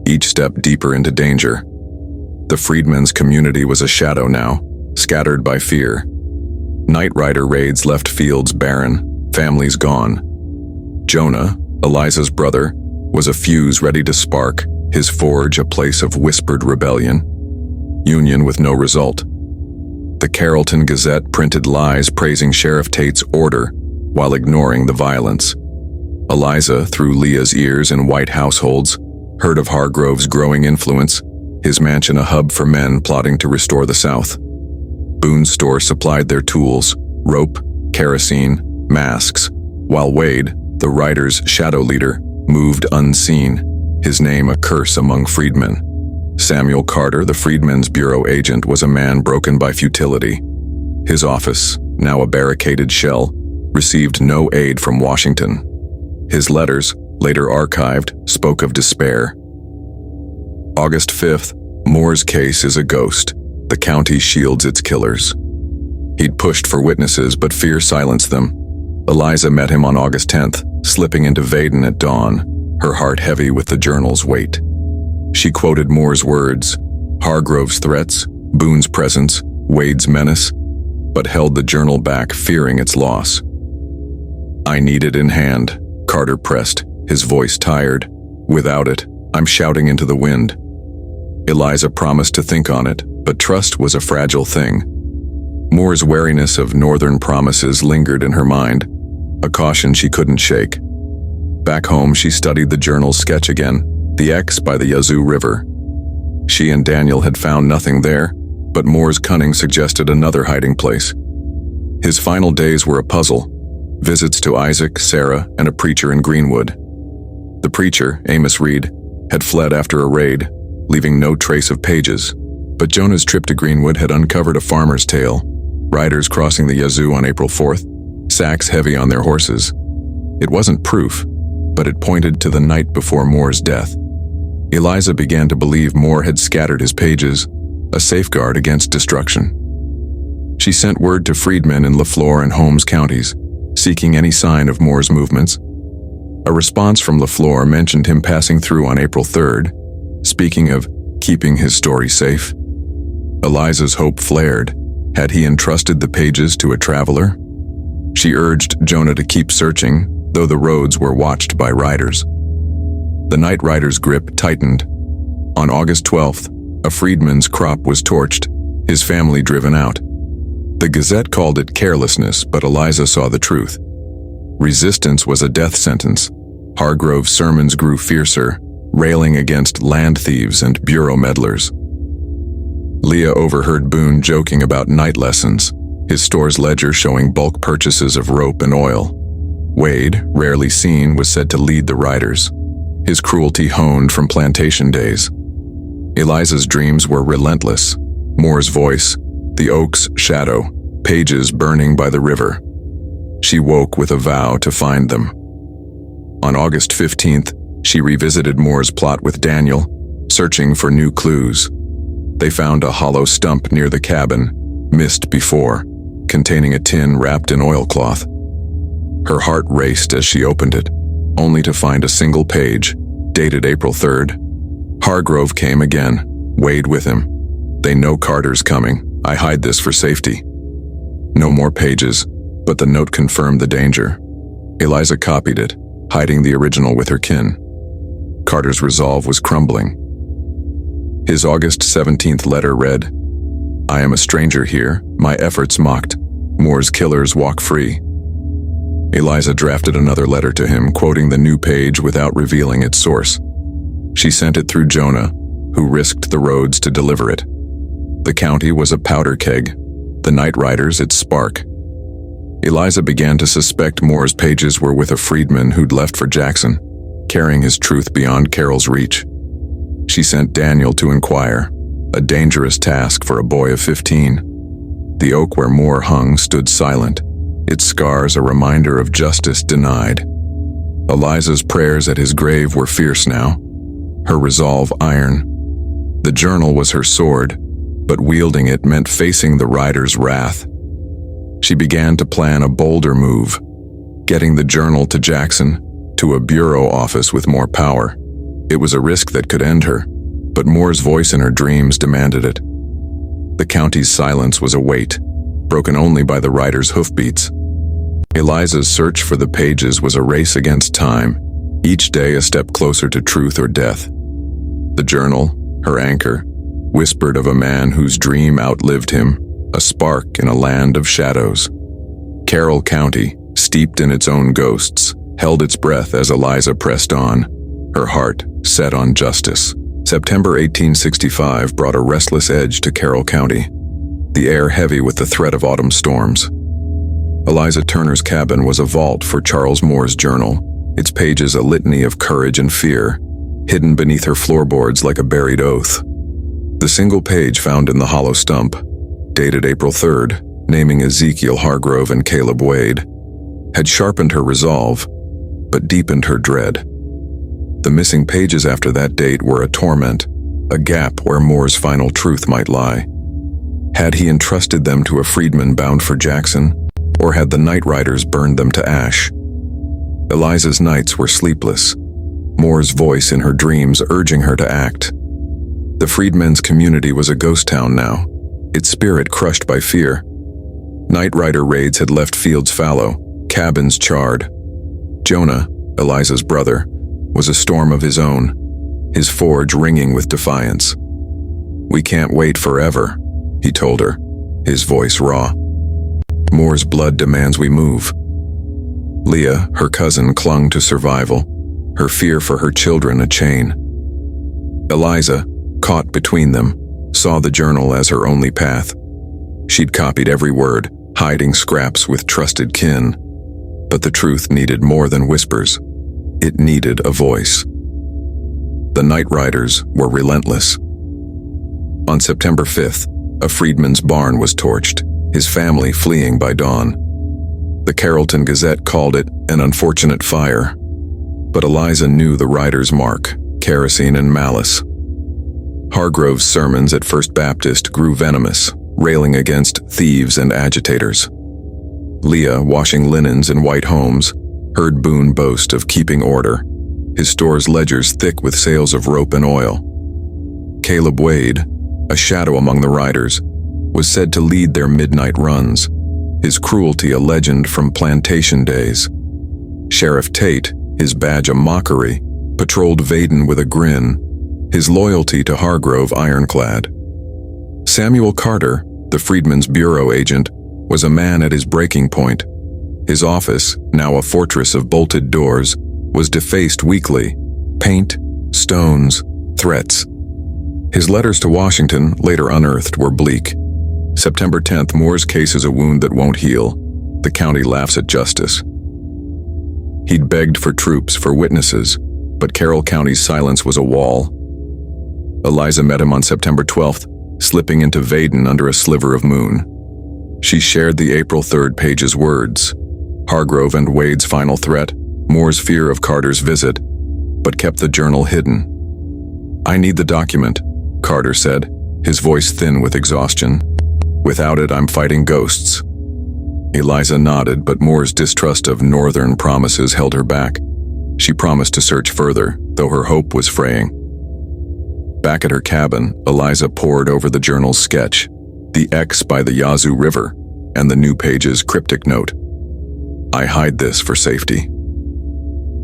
each step deeper into danger. The freedmen's community was a shadow now, scattered by fear. Night rider raids left fields barren, families gone. Jonah, Eliza's brother, was a fuse ready to spark, his forge a place of whispered rebellion. Union with no result. The Carrollton Gazette printed lies praising Sheriff Tate's order while ignoring the violence. Eliza, through Leah's ears in white households, heard of Hargrove's growing influence, his mansion a hub for men plotting to restore the South. Boone's store supplied their tools, rope, kerosene, masks, while Wade, the riders' shadow leader, moved unseen, his name a curse among freedmen. Samuel Carter, the Freedmen's Bureau agent, was a man broken by futility. His office, now a barricaded shell, received no aid from Washington. His letters, later archived, spoke of despair. August 5th, Moore's case is a ghost. The county shields its killers. He'd pushed for witnesses, but fear silenced them. Eliza met him on August 10th, slipping into Vaden at dawn, her heart heavy with the journal's weight. She quoted Moore's words, Hargrove's threats, Boone's presence, Wade's menace, but held the journal back, fearing its loss. I need it in hand, Carter pressed, his voice tired. Without it, I'm shouting into the wind. Eliza promised to think on it, but trust was a fragile thing. Moore's wariness of northern promises lingered in her mind, a caution she couldn't shake. Back home, she studied the journal's sketch again, the X by the Yazoo River. She and Daniel had found nothing there, but Moore's cunning suggested another hiding place. His final days were a puzzle, visits to Isaac, Sarah, and a preacher in Greenwood. The preacher, Amos Reed, had fled after a raid, leaving no trace of pages. But Jonah's trip to Greenwood had uncovered a farmer's tale, riders crossing the Yazoo on April 4th, sacks heavy on their horses. It wasn't proof, but it pointed to the night before Moore's death. Eliza began to believe Moore had scattered his pages, a safeguard against destruction. She sent word to freedmen in LaFleur and Holmes counties, seeking any sign of Moore's movements. A response from LaFleur mentioned him passing through on April 3rd, speaking of keeping his story safe. Eliza's hope flared. Had he entrusted the pages to a traveler? She urged Jonah to keep searching, though the roads were watched by riders. The night rider's grip tightened. On August 12th, a freedman's crop was torched, his family driven out. The Gazette called it carelessness, but Eliza saw the truth. Resistance was a death sentence. Hargrove's sermons grew fiercer, railing against land thieves and bureau meddlers. Leah overheard Boone joking about night lessons, his store's ledger showing bulk purchases of rope and oil. Wade, rarely seen, was said to lead the riders, his cruelty honed from plantation days. Eliza's dreams were relentless. Moore's voice, the oak's shadow, pages burning by the river. She woke with a vow to find them. On August 15th, she revisited Moore's plot with Daniel, searching for new clues. They found a hollow stump near the cabin, missed before, containing a tin wrapped in oilcloth. Her heart raced as she opened it, only to find a single page, dated April 3rd. Hargrove came again, Wade with him. They know Carter's coming. I hide this for safety. No more pages, but the note confirmed the danger. Eliza copied it, hiding the original with her kin. Carter's resolve was crumbling. His August 17th letter read, I am a stranger here, my efforts mocked. Moore's killers walk free. Eliza drafted another letter to him, quoting the new page without revealing its source. She sent it through Jonah, who risked the roads to deliver it. The county was a powder keg, the night riders its spark. Eliza began to suspect Moore's pages were with a freedman who'd left for Jackson, carrying his truth beyond Carroll's reach. She sent Daniel to inquire, a dangerous task for a boy of 15. The oak where Moore hung stood silent, its scars a reminder of justice denied. Eliza's prayers at his grave were fierce now, her resolve iron. The journal was her sword, but wielding it meant facing the rider's wrath. She began to plan a bolder move, getting the journal to Jackson, to a bureau office with more power. It was a risk that could end her, but Moore's voice in her dreams demanded it. The county's silence was a weight, broken only by the rider's hoofbeats. Eliza's search for the pages was a race against time, each day a step closer to truth or death. The journal, her anchor, whispered of a man whose dream outlived him, a spark in a land of shadows. Carroll County, steeped in its own ghosts, held its breath as Eliza pressed on, her heart set on justice. September 1865 brought a restless edge to Carroll County, the air heavy with the threat of autumn storms. Eliza Turner's cabin was a vault for Charles Moore's journal, its pages a litany of courage and fear, hidden beneath her floorboards like a buried oath. The single page found in the hollow stump, dated April 3rd, naming Ezekiel Hargrove and Caleb Wade, had sharpened her resolve, but deepened her dread. The missing pages after that date were a torment, a gap where Moore's final truth might lie. Had he entrusted them to a freedman bound for Jackson, or had the night riders burned them to ash? Eliza's nights were sleepless, Moore's voice in her dreams urging her to act. The freedmen's community was a ghost town now, its spirit crushed by fear. Night rider raids had left fields fallow, cabins charred. Jonah, Eliza's brother, was a storm of his own, his forge ringing with defiance. We can't wait forever, he told her, his voice raw. Moore's blood demands we move. Leah, her cousin, clung to survival, her fear for her children a chain. Eliza, caught between them, saw the journal as her only path. She'd copied every word, hiding scraps with trusted kin. But the truth needed more than whispers. It needed a voice. The night riders were relentless. On September 5th, a freedman's barn was torched, his family fleeing by dawn. The Carrollton Gazette called it an unfortunate fire, but Eliza knew the rider's mark, kerosene and malice. Hargrove's sermons at First Baptist grew venomous, railing against thieves and agitators. Leah, washing linens in white homes, heard Boone boast of keeping order, his store's ledgers thick with sales of rope and oil. Caleb Wade, a shadow among the riders, was said to lead their midnight runs, his cruelty a legend from plantation days. Sheriff Tate, his badge a mockery, patrolled Vaden with a grin, his loyalty to Hargrove ironclad. Samuel Carter, the Freedmen's Bureau agent, was a man at his breaking point. His office, now a fortress of bolted doors, was defaced weekly. Paint, stones, threats. His letters to Washington, later unearthed, were bleak. September 10th, Moore's case is a wound that won't heal. The county laughs at justice. He'd begged for troops, for witnesses, but Carroll County's silence was a wall. Eliza met him on September 12th, slipping into Vaden under a sliver of moon. She shared the April 3rd page's words, Hargrove and Wade's final threat, Moore's fear of Carter's visit, but kept the journal hidden. "I need the document," Carter said, his voice thin with exhaustion. "Without it, I'm fighting ghosts." Eliza nodded, but Moore's distrust of northern promises held her back. She promised to search further, though her hope was fraying. Back at her cabin, Eliza pored over the journal's sketch, the X by the Yazoo River, and the new page's cryptic note. "I hide this for safety."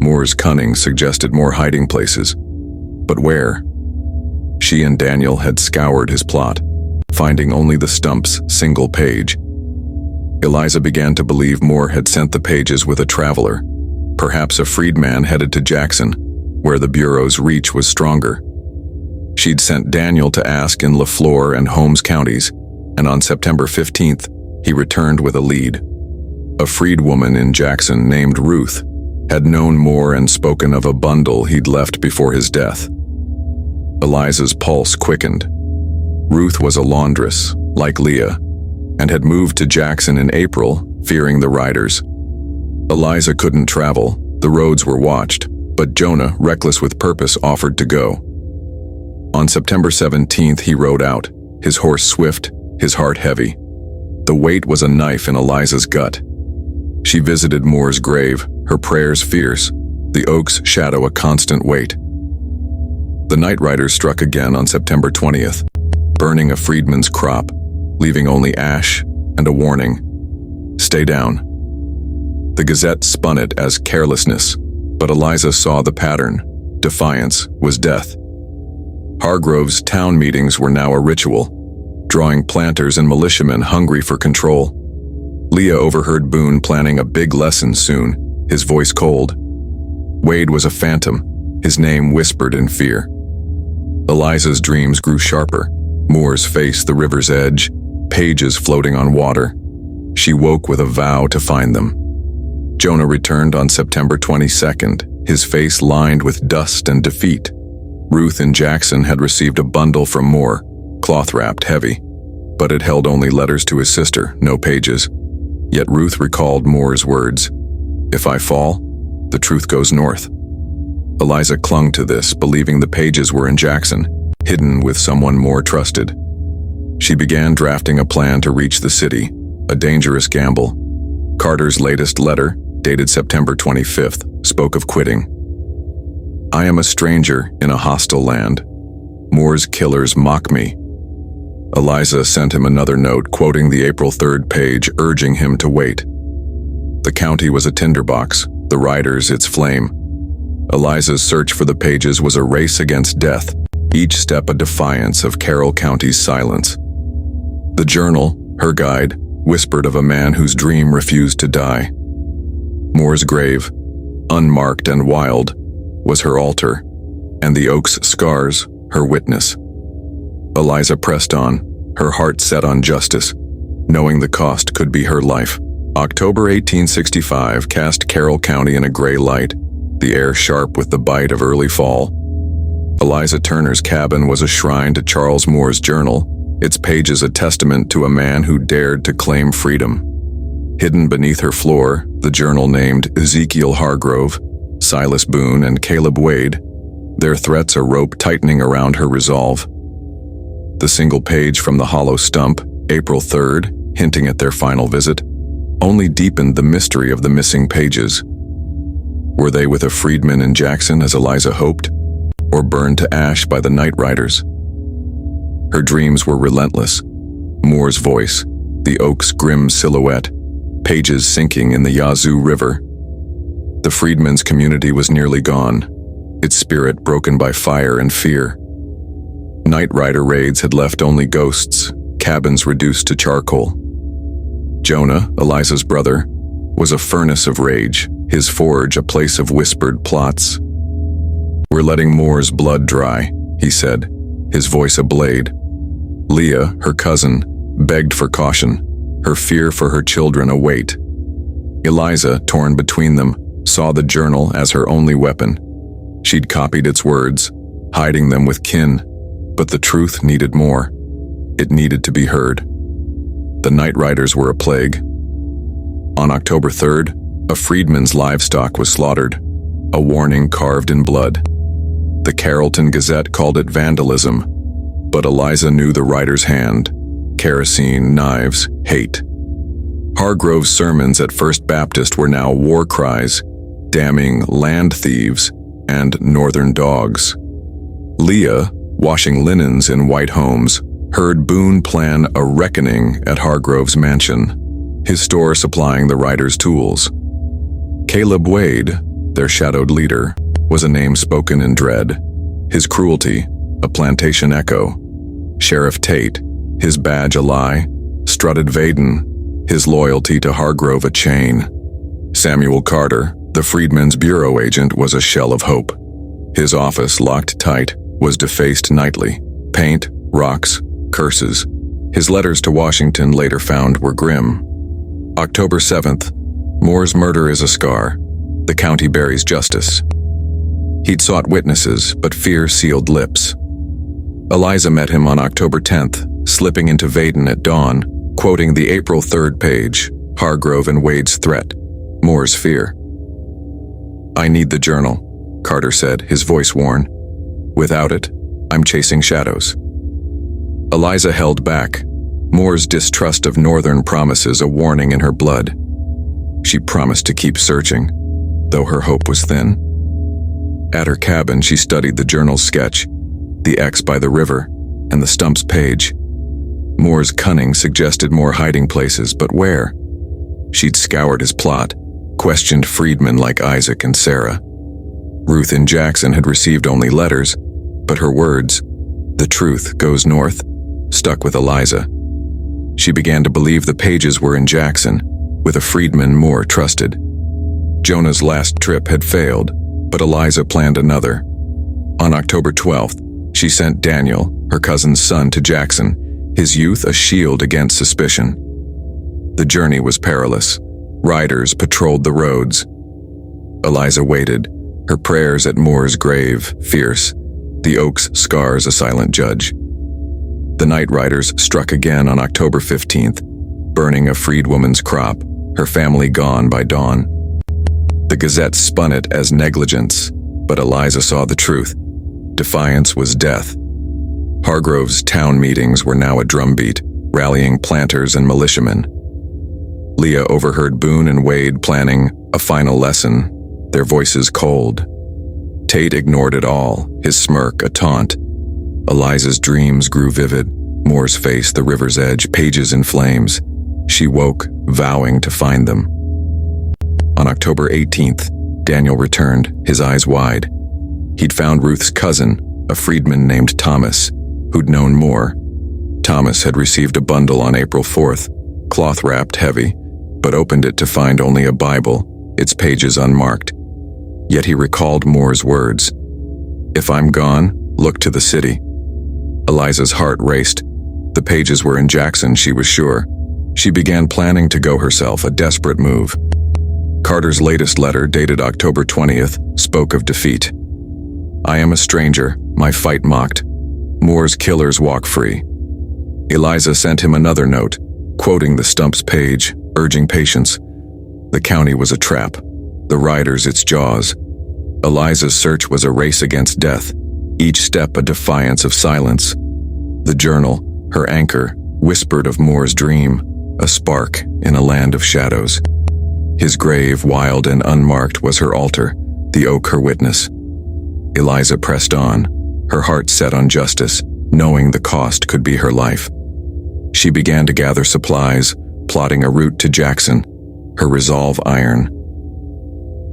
Moore's cunning suggested more hiding places. But where? She and Daniel had scoured his plot, finding only the stump's single page. Eliza began to believe Moore had sent the pages with a traveler, perhaps a freedman headed to Jackson, where the Bureau's reach was stronger. She'd sent Daniel to ask in LaFleur and Holmes counties, and on September 15th, he returned with a lead. A freedwoman in Jackson named Ruth had known Moore and spoken of a bundle he'd left before his death. Eliza's pulse quickened. Ruth was a laundress, like Leah, and had moved to Jackson in April, fearing the riders. Eliza couldn't travel, the roads were watched, but Jonah, reckless with purpose, offered to go. On September 17th, he rode out, his horse swift, his heart heavy. The weight was a knife in Eliza's gut. She visited Moore's grave, her prayers fierce, the oak's shadow a constant weight. The night riders struck again on September 20th, burning a freedman's crop, leaving only ash and a warning. "Stay down." The Gazette spun it as carelessness, but Eliza saw the pattern. Defiance was death. Hargrove's town meetings were now a ritual, drawing planters and militiamen hungry for control. Leah overheard Boone planning a big lesson soon, his voice cold. Wade was a phantom, his name whispered in fear. Eliza's dreams grew sharper, Moore's face the river's edge, pages floating on water. She woke with a vow to find them. Jonah returned on September 22nd, his face lined with dust and defeat. Ruth in Jackson had received a bundle from Moore, cloth-wrapped heavy, but it held only letters to his sister, no pages. Yet Ruth recalled Moore's words, "If I fall, the truth goes north." Eliza clung to this, believing the pages were in Jackson, hidden with someone Moore trusted. She began drafting a plan to reach the city, a dangerous gamble. Carter's latest letter, dated September 25th, spoke of quitting. "I am a stranger in a hostile land. Moore's killers mock me." Eliza sent him another note quoting the April 3rd page, urging him to wait. The county was a tinderbox, the riders its flame. Eliza's search for the pages was a race against death, each step a defiance of Carroll County's silence. The journal, her guide, whispered of a man whose dream refused to die. Moore's grave, unmarked and wild, was her altar, and the oak's scars, her witness. Eliza pressed on, her heart set on justice, knowing the cost could be her life. October 1865 cast Carroll County in a gray light, the air sharp with the bite of early fall. Eliza Turner's cabin was a shrine to Charles Moore's journal, its pages a testament to a man who dared to claim freedom. Hidden beneath her floor, the journal named Ezekiel Hargrove, Silas Boone, and Caleb Wade, their threats a rope tightening around her resolve. The single page from the hollow stump, April 3rd, hinting at their final visit, only deepened the mystery of the missing pages. Were they with a freedman in Jackson as Eliza hoped, or burned to ash by the night riders? Her dreams were relentless. Moore's voice, the oak's grim silhouette, pages sinking in the Yazoo River. The freedmen's community was nearly gone, its spirit broken by fire and fear. Night rider raids had left only ghosts, cabins reduced to charcoal. Jonah, Eliza's brother, was a furnace of rage, his forge a place of whispered plots. "We're letting Moore's blood dry," he said, his voice a blade. Leah, her cousin, begged for caution, her fear for her children a weight. Eliza, torn between them, saw the journal as her only weapon. She'd copied its words, hiding them with kin, but the truth needed more. It needed to be heard. The night riders were a plague. On October 3rd, a freedman's livestock was slaughtered, a warning carved in blood. The Carrollton Gazette called it vandalism, but Eliza knew the rider's hand: kerosene, knives, hate. Hargrove's sermons at First Baptist were now war cries, damning land thieves and northern dogs. Leah, washing linens in white homes, heard Boone plan a reckoning at Hargrove's mansion, his store supplying the riders' tools. Caleb Wade, their shadowed leader, was a name spoken in dread. His cruelty, a plantation echo. Sheriff Tate, his badge a lie, strutted Vaden, his loyalty to Hargrove a chain. Samuel Carter, the Freedmen's Bureau agent, was a shell of hope. His office, locked tight, was defaced nightly. Paint, rocks, curses. His letters to Washington, later found, were grim. October 7th, Moore's murder is a scar. The county buries justice. He'd sought witnesses, but fear sealed lips. Eliza met him on October 10th, slipping into Vaden at dawn, quoting the April 3rd page, Hargrove and Wade's threat, Moore's fear. "I need the journal," Carter said, his voice worn. "Without it, I'm chasing shadows." Eliza held back, Moore's distrust of northern promises a warning in her blood. She promised to keep searching, though her hope was thin. At her cabin, she studied the journal's sketch, the X by the river, and the Stumps page. Moore's cunning suggested more hiding places, but where? She'd scoured his plot, questioned freedmen like Isaac and Sarah. Ruth in Jackson had received only letters, but her words, "The truth goes north," stuck with Eliza. She began to believe the pages were in Jackson, with a freedman Moore trusted. Jonah's last trip had failed, but Eliza planned another. On October 12th, she sent Daniel, her cousin's son, to Jackson, his youth a shield against suspicion. The journey was perilous. Riders patrolled the roads. Eliza waited, her prayers at Moore's grave fierce, the oak's scars a silent judge. The night riders struck again on October 15th, burning a freedwoman's crop, her family gone by dawn. The Gazette spun it as negligence, but Eliza saw the truth. Defiance was death. Hargrove's town meetings were now a drumbeat, rallying planters and militiamen. Leah overheard Boone and Wade planning a final lesson, their voices cold. Tate ignored it all, his smirk a taunt. Eliza's dreams grew vivid, Moore's face the river's edge, pages in flames. She woke, vowing to find them. On October 18th, Daniel returned, his eyes wide. He'd found Ruth's cousin, a freedman named Thomas, who'd known Moore. Thomas had received a bundle on April 4th, cloth-wrapped heavy, but opened it to find only a Bible, its pages unmarked. Yet he recalled Moore's words, "If I'm gone, look to the city." Eliza's heart raced. The pages were in Jackson, she was sure. She began planning to go herself, a desperate move. Carter's latest letter, dated October 20th, spoke of defeat. "I am a stranger, my fight mocked. Moore's killers walk free." Eliza sent him another note, quoting the Stumps page, urging patience. The county was a trap, the riders its jaws. Eliza's search was a race against death, each step a defiance of silence. The journal, her anchor, whispered of Moore's dream, a spark in a land of shadows. His grave, wild and unmarked, was her altar, the oak her witness. Eliza pressed on, her heart set on justice, knowing the cost could be her life. She began to gather supplies, plotting a route to Jackson, her resolve iron.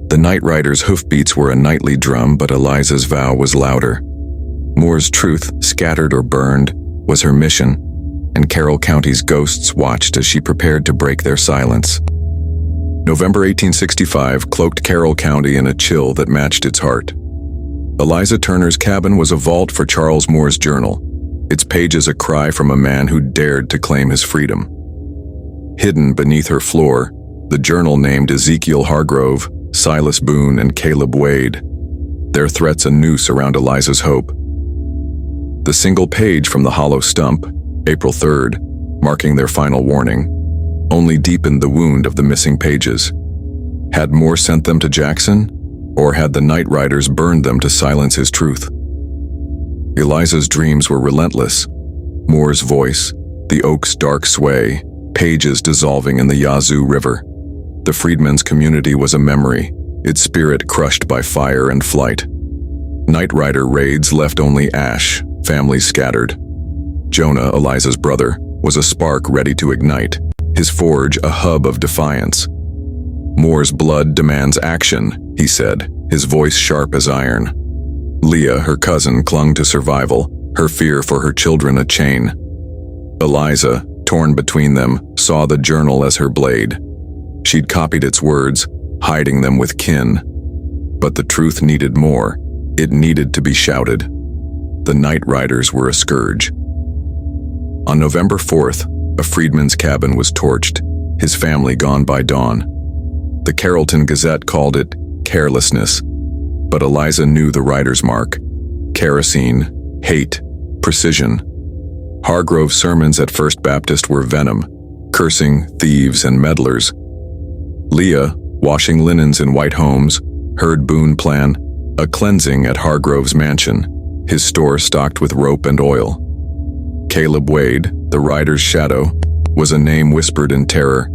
The night rider's hoofbeats were a nightly drum, but Eliza's vow was louder. Moore's truth, scattered or burned, was her mission, and Carroll County's ghosts watched as she prepared to break their silence. November 1865 cloaked Carroll County in a chill that matched its heart. Eliza Turner's cabin was a vault for Charles Moore's journal, its pages a cry from a man who dared to claim his freedom. Hidden beneath her floor, the journal named Ezekiel Hargrove, Silas Boone, and Caleb Wade, their threats a noose around Eliza's hope. The single page from the hollow stump, April 3rd, marking their final warning, only deepened the wound of the missing pages. Had Moore sent them to Jackson, or had the night riders burned them to silence his truth? Eliza's dreams were relentless. Moore's voice, the oak's dark sway, pages dissolving in the Yazoo River. The freedmen's community was a memory, its spirit crushed by fire and flight. Night rider raids left only ash, families scattered. Jonah, Eliza's brother, was a spark ready to ignite, his forge a hub of defiance. Moore's blood demands action, he said, his voice sharp as iron. Leah, her cousin, clung to survival, her fear for her children a chain. Eliza, torn between them, saw the journal as her blade. She'd copied its words, hiding them with kin. But the truth needed more. It needed to be shouted. The night riders were a scourge. On November 4th, a freedman's cabin was torched, his family gone by dawn. The Carrollton Gazette called it carelessness, but Eliza knew the writer's mark: kerosene, hate, precision. Hargrove's sermons at First Baptist were venom, cursing thieves and meddlers. Leah, washing linens in white homes, heard Boone plan a cleansing at Hargrove's mansion, his store stocked with rope and oil. Caleb Wade, the rider's shadow, was a name whispered in terror,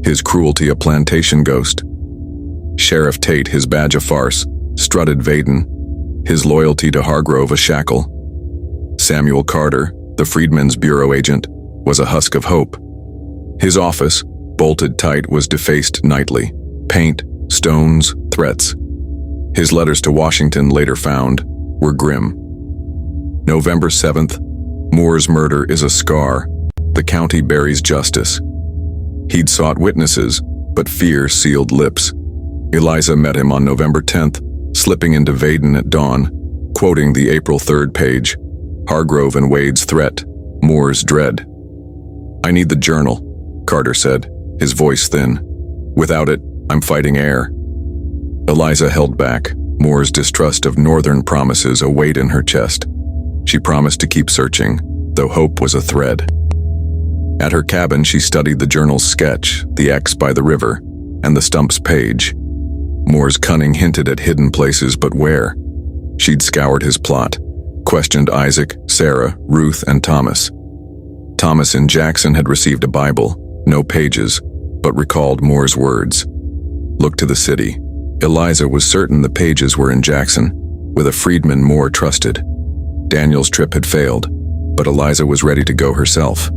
his cruelty a plantation ghost. Sheriff Tate, his badge a farce, strutted Vaden, his loyalty to Hargrove a shackle. Samuel Carter, the Freedmen's Bureau agent, was a husk of hope. His office, bolted tight, was defaced nightly. Paint, stones, threats. His letters to Washington, later found, were grim. November 7th, Moore's murder is a scar. The county buries justice. He'd sought witnesses, but fear sealed lips. Eliza met him on November 10th, slipping into Vaden at dawn, quoting the April 3rd page, Hargrove and Wade's threat, Moore's dread. "I need the journal," Carter said, his voice thin. "Without it, I'm fighting air." Eliza held back, Moore's distrust of northern promises a weight in her chest. She promised to keep searching, though hope was a thread. At her cabin, she studied the journal's sketch, the X by the river, and the stump's page. Moore's cunning hinted at hidden places, but where? She'd scoured his plot, questioned Isaac, Sarah, Ruth, and Thomas. Thomas in Jackson had received a Bible, no pages, but recalled Moore's words. Look to the city. Eliza was certain the pages were in Jackson, with a freedman Moore trusted. Daniel's trip had failed, but Eliza was ready to go herself.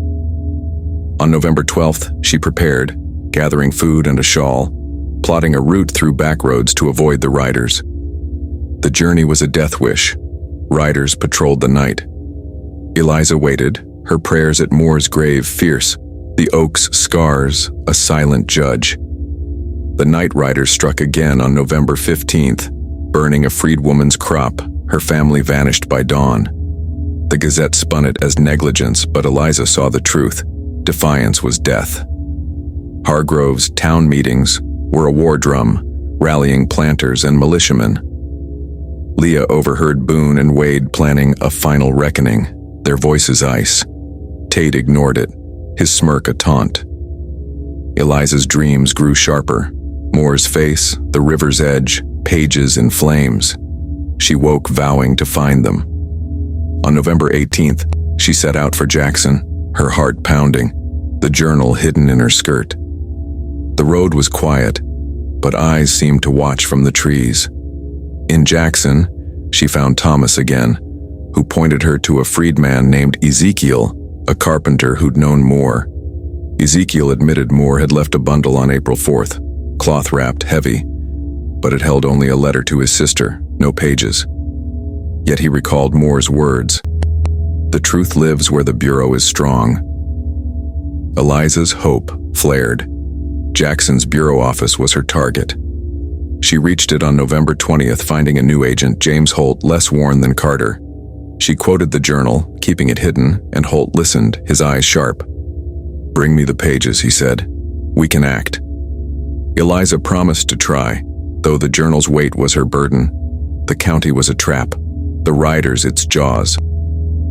On November 12th, she prepared, gathering food and a shawl, plotting a route through back roads to avoid the riders. The journey was a death wish. Riders patrolled the night. Eliza waited, her prayers at Moore's grave fierce, the oak's scars a silent judge. The night riders struck again on November 15th, burning a freed woman's crop. Her family vanished by dawn. The Gazette spun it as negligence, but Eliza saw the truth. Defiance was death. Hargrove's town meetings were a war drum, rallying planters and militiamen. Leah overheard Boone and Wade planning a final reckoning, their voices ice. Tate ignored it, his smirk a taunt. Eliza's dreams grew sharper. Moore's face, the river's edge, pages in flames. She woke vowing to find them. On November 18th, she set out for Jackson, her heart pounding, the journal hidden in her skirt. The road was quiet, but eyes seemed to watch from the trees. In Jackson, she found Thomas again, who pointed her to a freedman named Ezekiel, a carpenter who'd known Moore. Ezekiel admitted Moore had left a bundle on April 4th, cloth-wrapped, heavy, but it held only a letter to his sister, no pages. Yet he recalled Moore's words, "The truth lives where the bureau is strong." Eliza's hope flared. Jackson's bureau office was her target. She reached it on November 20th, finding a new agent, James Holt, less worn than Carter. She quoted the journal, keeping it hidden, and Holt listened, his eyes sharp. "Bring me the pages," he said. "We can act." Eliza promised to try, though the journal's weight was her burden. The county was a trap, the riders its jaws.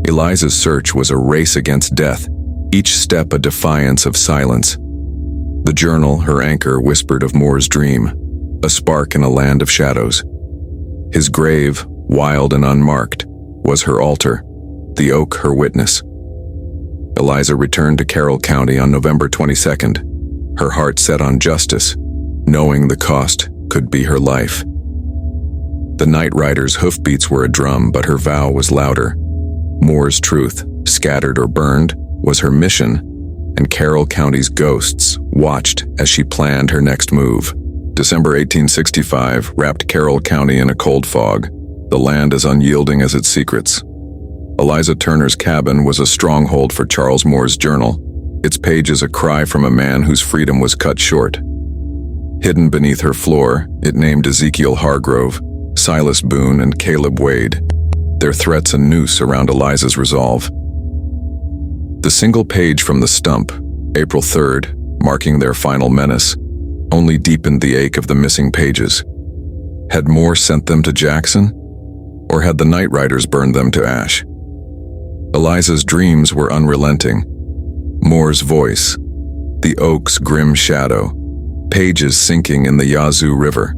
Eliza's search was a race against death, each step a defiance of silence. The journal, her anchor, whispered of Moore's dream, a spark in a land of shadows. His grave, wild and unmarked, was her altar, the oak her witness. Eliza returned to Carroll County on November 22nd, her heart set on justice, knowing the cost could be her life. The night rider's hoofbeats were a drum, but her vow was louder. Moore's truth, scattered or burned, was her mission, and Carroll County's ghosts watched as she planned her next move. December 1865 wrapped Carroll County in a cold fog, the land as unyielding as its secrets. Eliza Turner's cabin was a stronghold for Charles Moore's journal, its pages a cry from a man whose freedom was cut short. Hidden beneath her floor, it named Ezekiel Hargrove, Silas Boone, and Caleb Wade, their threats a noose around Eliza's resolve. The single page from the stump, April 3rd, marking their final menace, only deepened the ache of the missing pages. Had Moore sent them to Jackson? Or had the night riders burned them to ash? Eliza's dreams were unrelenting. Moore's voice, the oak's grim shadow, pages sinking in the Yazoo River.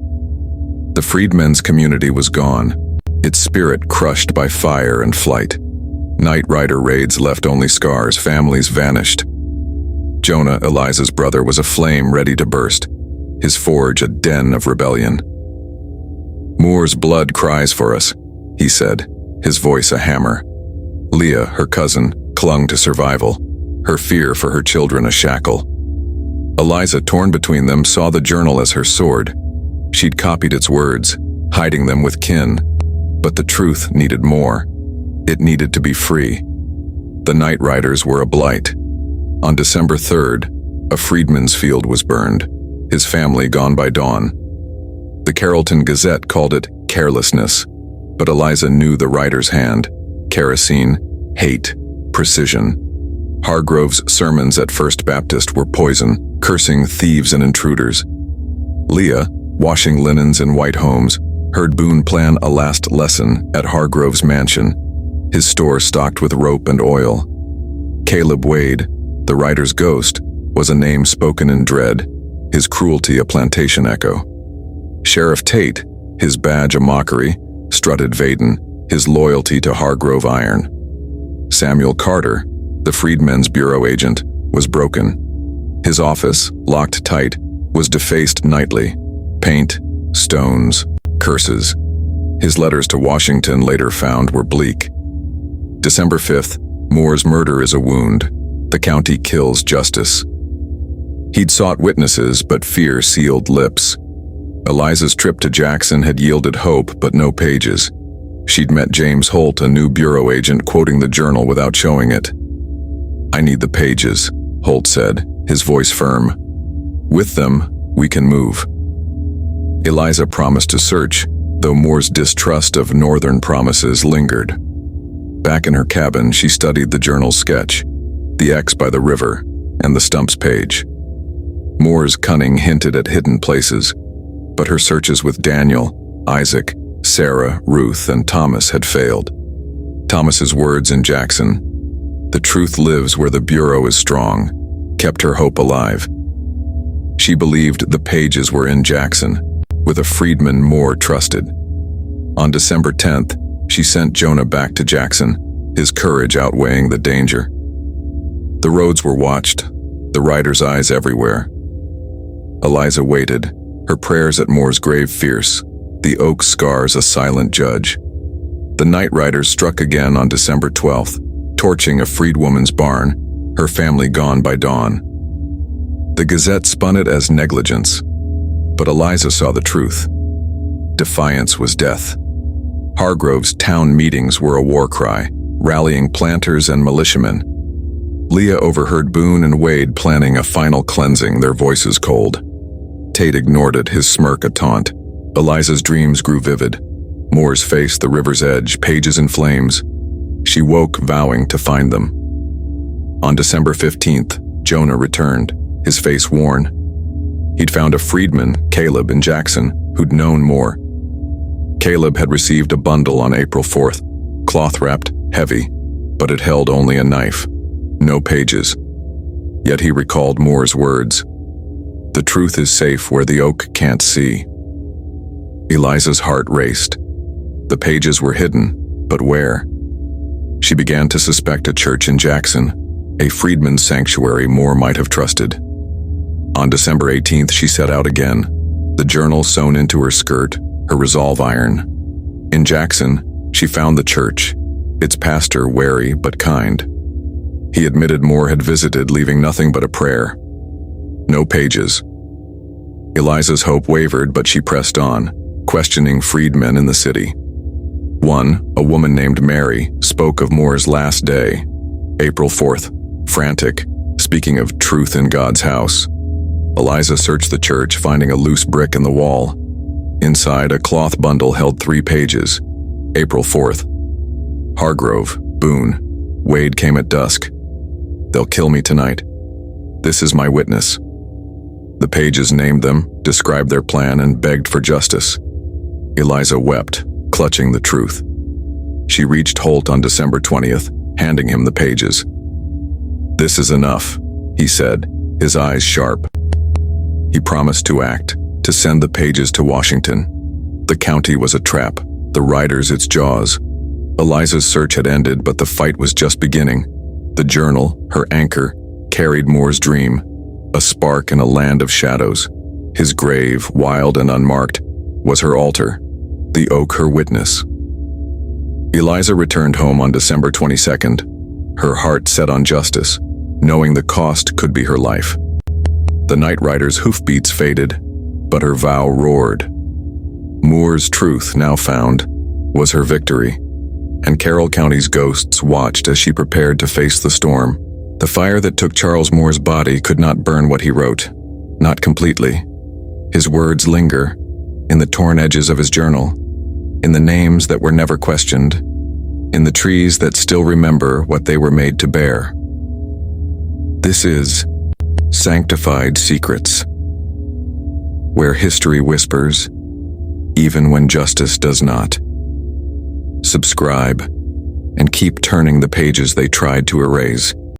The freedmen's community was gone, its spirit crushed by fire and flight. Night rider raids left only scars, families vanished. Jonah, Eliza's brother, was a flame ready to burst, his forge a den of rebellion. "Moore's blood cries for us," he said, his voice a hammer. Leah, her cousin, clung to survival, her fear for her children a shackle. Eliza, torn between them, saw the journal as her sword. She'd copied its words, hiding them with kin, but the truth needed more. It needed to be free. The night riders were a blight. On December 3rd, a freedman's field was burned, his family gone by dawn. The Carrollton Gazette called it carelessness, but Eliza knew the writer's hand: kerosene, hate, precision. Hargrove's sermons at First Baptist were poison, cursing thieves and intruders. Leah, washing linens in white homes, heard Boone plan a last lesson at Hargrove's mansion, his store stocked with rope and oil. Caleb Wade, the writer's ghost, was a name spoken in dread, his cruelty a plantation echo. Sheriff Tate, his badge a mockery, strutted Vaden, his loyalty to Hargrove iron. Samuel Carter, the Freedmen's Bureau agent, was broken. His office, locked tight, was defaced nightly. Paint, stones, curses. His letters to Washington, later found, were bleak. December 5th, Moore's murder is a wound. The county kills justice. He'd sought witnesses, but fear sealed lips. Eliza's trip to Jackson had yielded hope, but no pages. She'd met James Holt, a new bureau agent, quoting the journal without showing it. "I need the pages," Holt said, his voice firm. "With them, we can move." Eliza promised to search, though Moore's distrust of northern promises lingered. Back in her cabin, she studied the journal's sketch, the X by the river, and the stumps page. Moore's cunning hinted at hidden places, but her searches with Daniel, Isaac, Sarah, Ruth, and Thomas had failed. Thomas's words in Jackson, "The truth lives where the bureau is strong," kept her hope alive. She believed the pages were in Jackson, with a freedman Moore trusted. On December 10th, she sent Jonah back to Jackson, his courage outweighing the danger. The roads were watched, the riders' eyes everywhere. Eliza waited, her prayers at Moore's grave fierce, The oak scars a silent judge. The night riders struck again on December 12th, torching a freedwoman's barn, her family gone by dawn. The Gazette spun it as negligence, but Eliza saw the truth. Defiance was death. Hargrove's town meetings were a war cry, rallying planters and militiamen. Leah overheard Boone and Wade planning a final cleansing, their voices cold. Tate ignored it, his smirk a taunt. Eliza's dreams grew vivid. Moore's face the river's edge, pages in flames. She woke, vowing to find them. On December 15th, Jonah returned, his face worn. He'd found a freedman, Caleb, in Jackson, who'd known Moore. Caleb had received a bundle on April 4th, cloth-wrapped, heavy, but it held only a knife, no pages. Yet he recalled Moore's words, "The truth is safe where the oak can't see." Eliza's heart raced. The pages were hidden, but where? She began to suspect a church in Jackson, a freedman's sanctuary Moore might have trusted. On December 18th, she set out again, the journal sewn into her skirt, her resolve iron. In Jackson, she found the church, its pastor wary but kind. He admitted Moore had visited, leaving nothing but a prayer. No pages. Eliza's hope wavered, but she pressed on, questioning freedmen in the city. One, a woman named Mary, spoke of Moore's last day, April 4th, frantic, speaking of truth in God's house. Eliza searched the church, finding a loose brick in the wall. Inside, a cloth bundle held 3 pages. April 4th. Hargrove, Boone, Wade came at dusk. "They'll kill me tonight. This is my witness." The pages named them, described their plan, and begged for justice. Eliza wept, clutching the truth. She reached Holt on December 20th, handing him the pages. "This is enough," he said, his eyes sharp. He promised to act, to send the pages to Washington. The county was a trap, the riders its jaws. Eliza's search had ended, but the fight was just beginning. The journal, her anchor, carried Moore's dream, a spark in a land of shadows. His grave, wild and unmarked, was her altar, the oak her witness. Eliza returned home on December 22nd, her heart set on justice, knowing the cost could be her life. The night rider's hoofbeats faded, but her vow roared. Moore's truth, now found, was her victory, and Carroll County's ghosts watched as she prepared to face the storm. The fire that took Charles Moore's body could not burn what he wrote, not completely. His words linger, in the torn edges of his journal, in the names that were never questioned, in the trees that still remember what they were made to bear. This is Sanctified Secrets, where history whispers, even when justice does not. Subscribe, and keep turning the pages they tried to erase.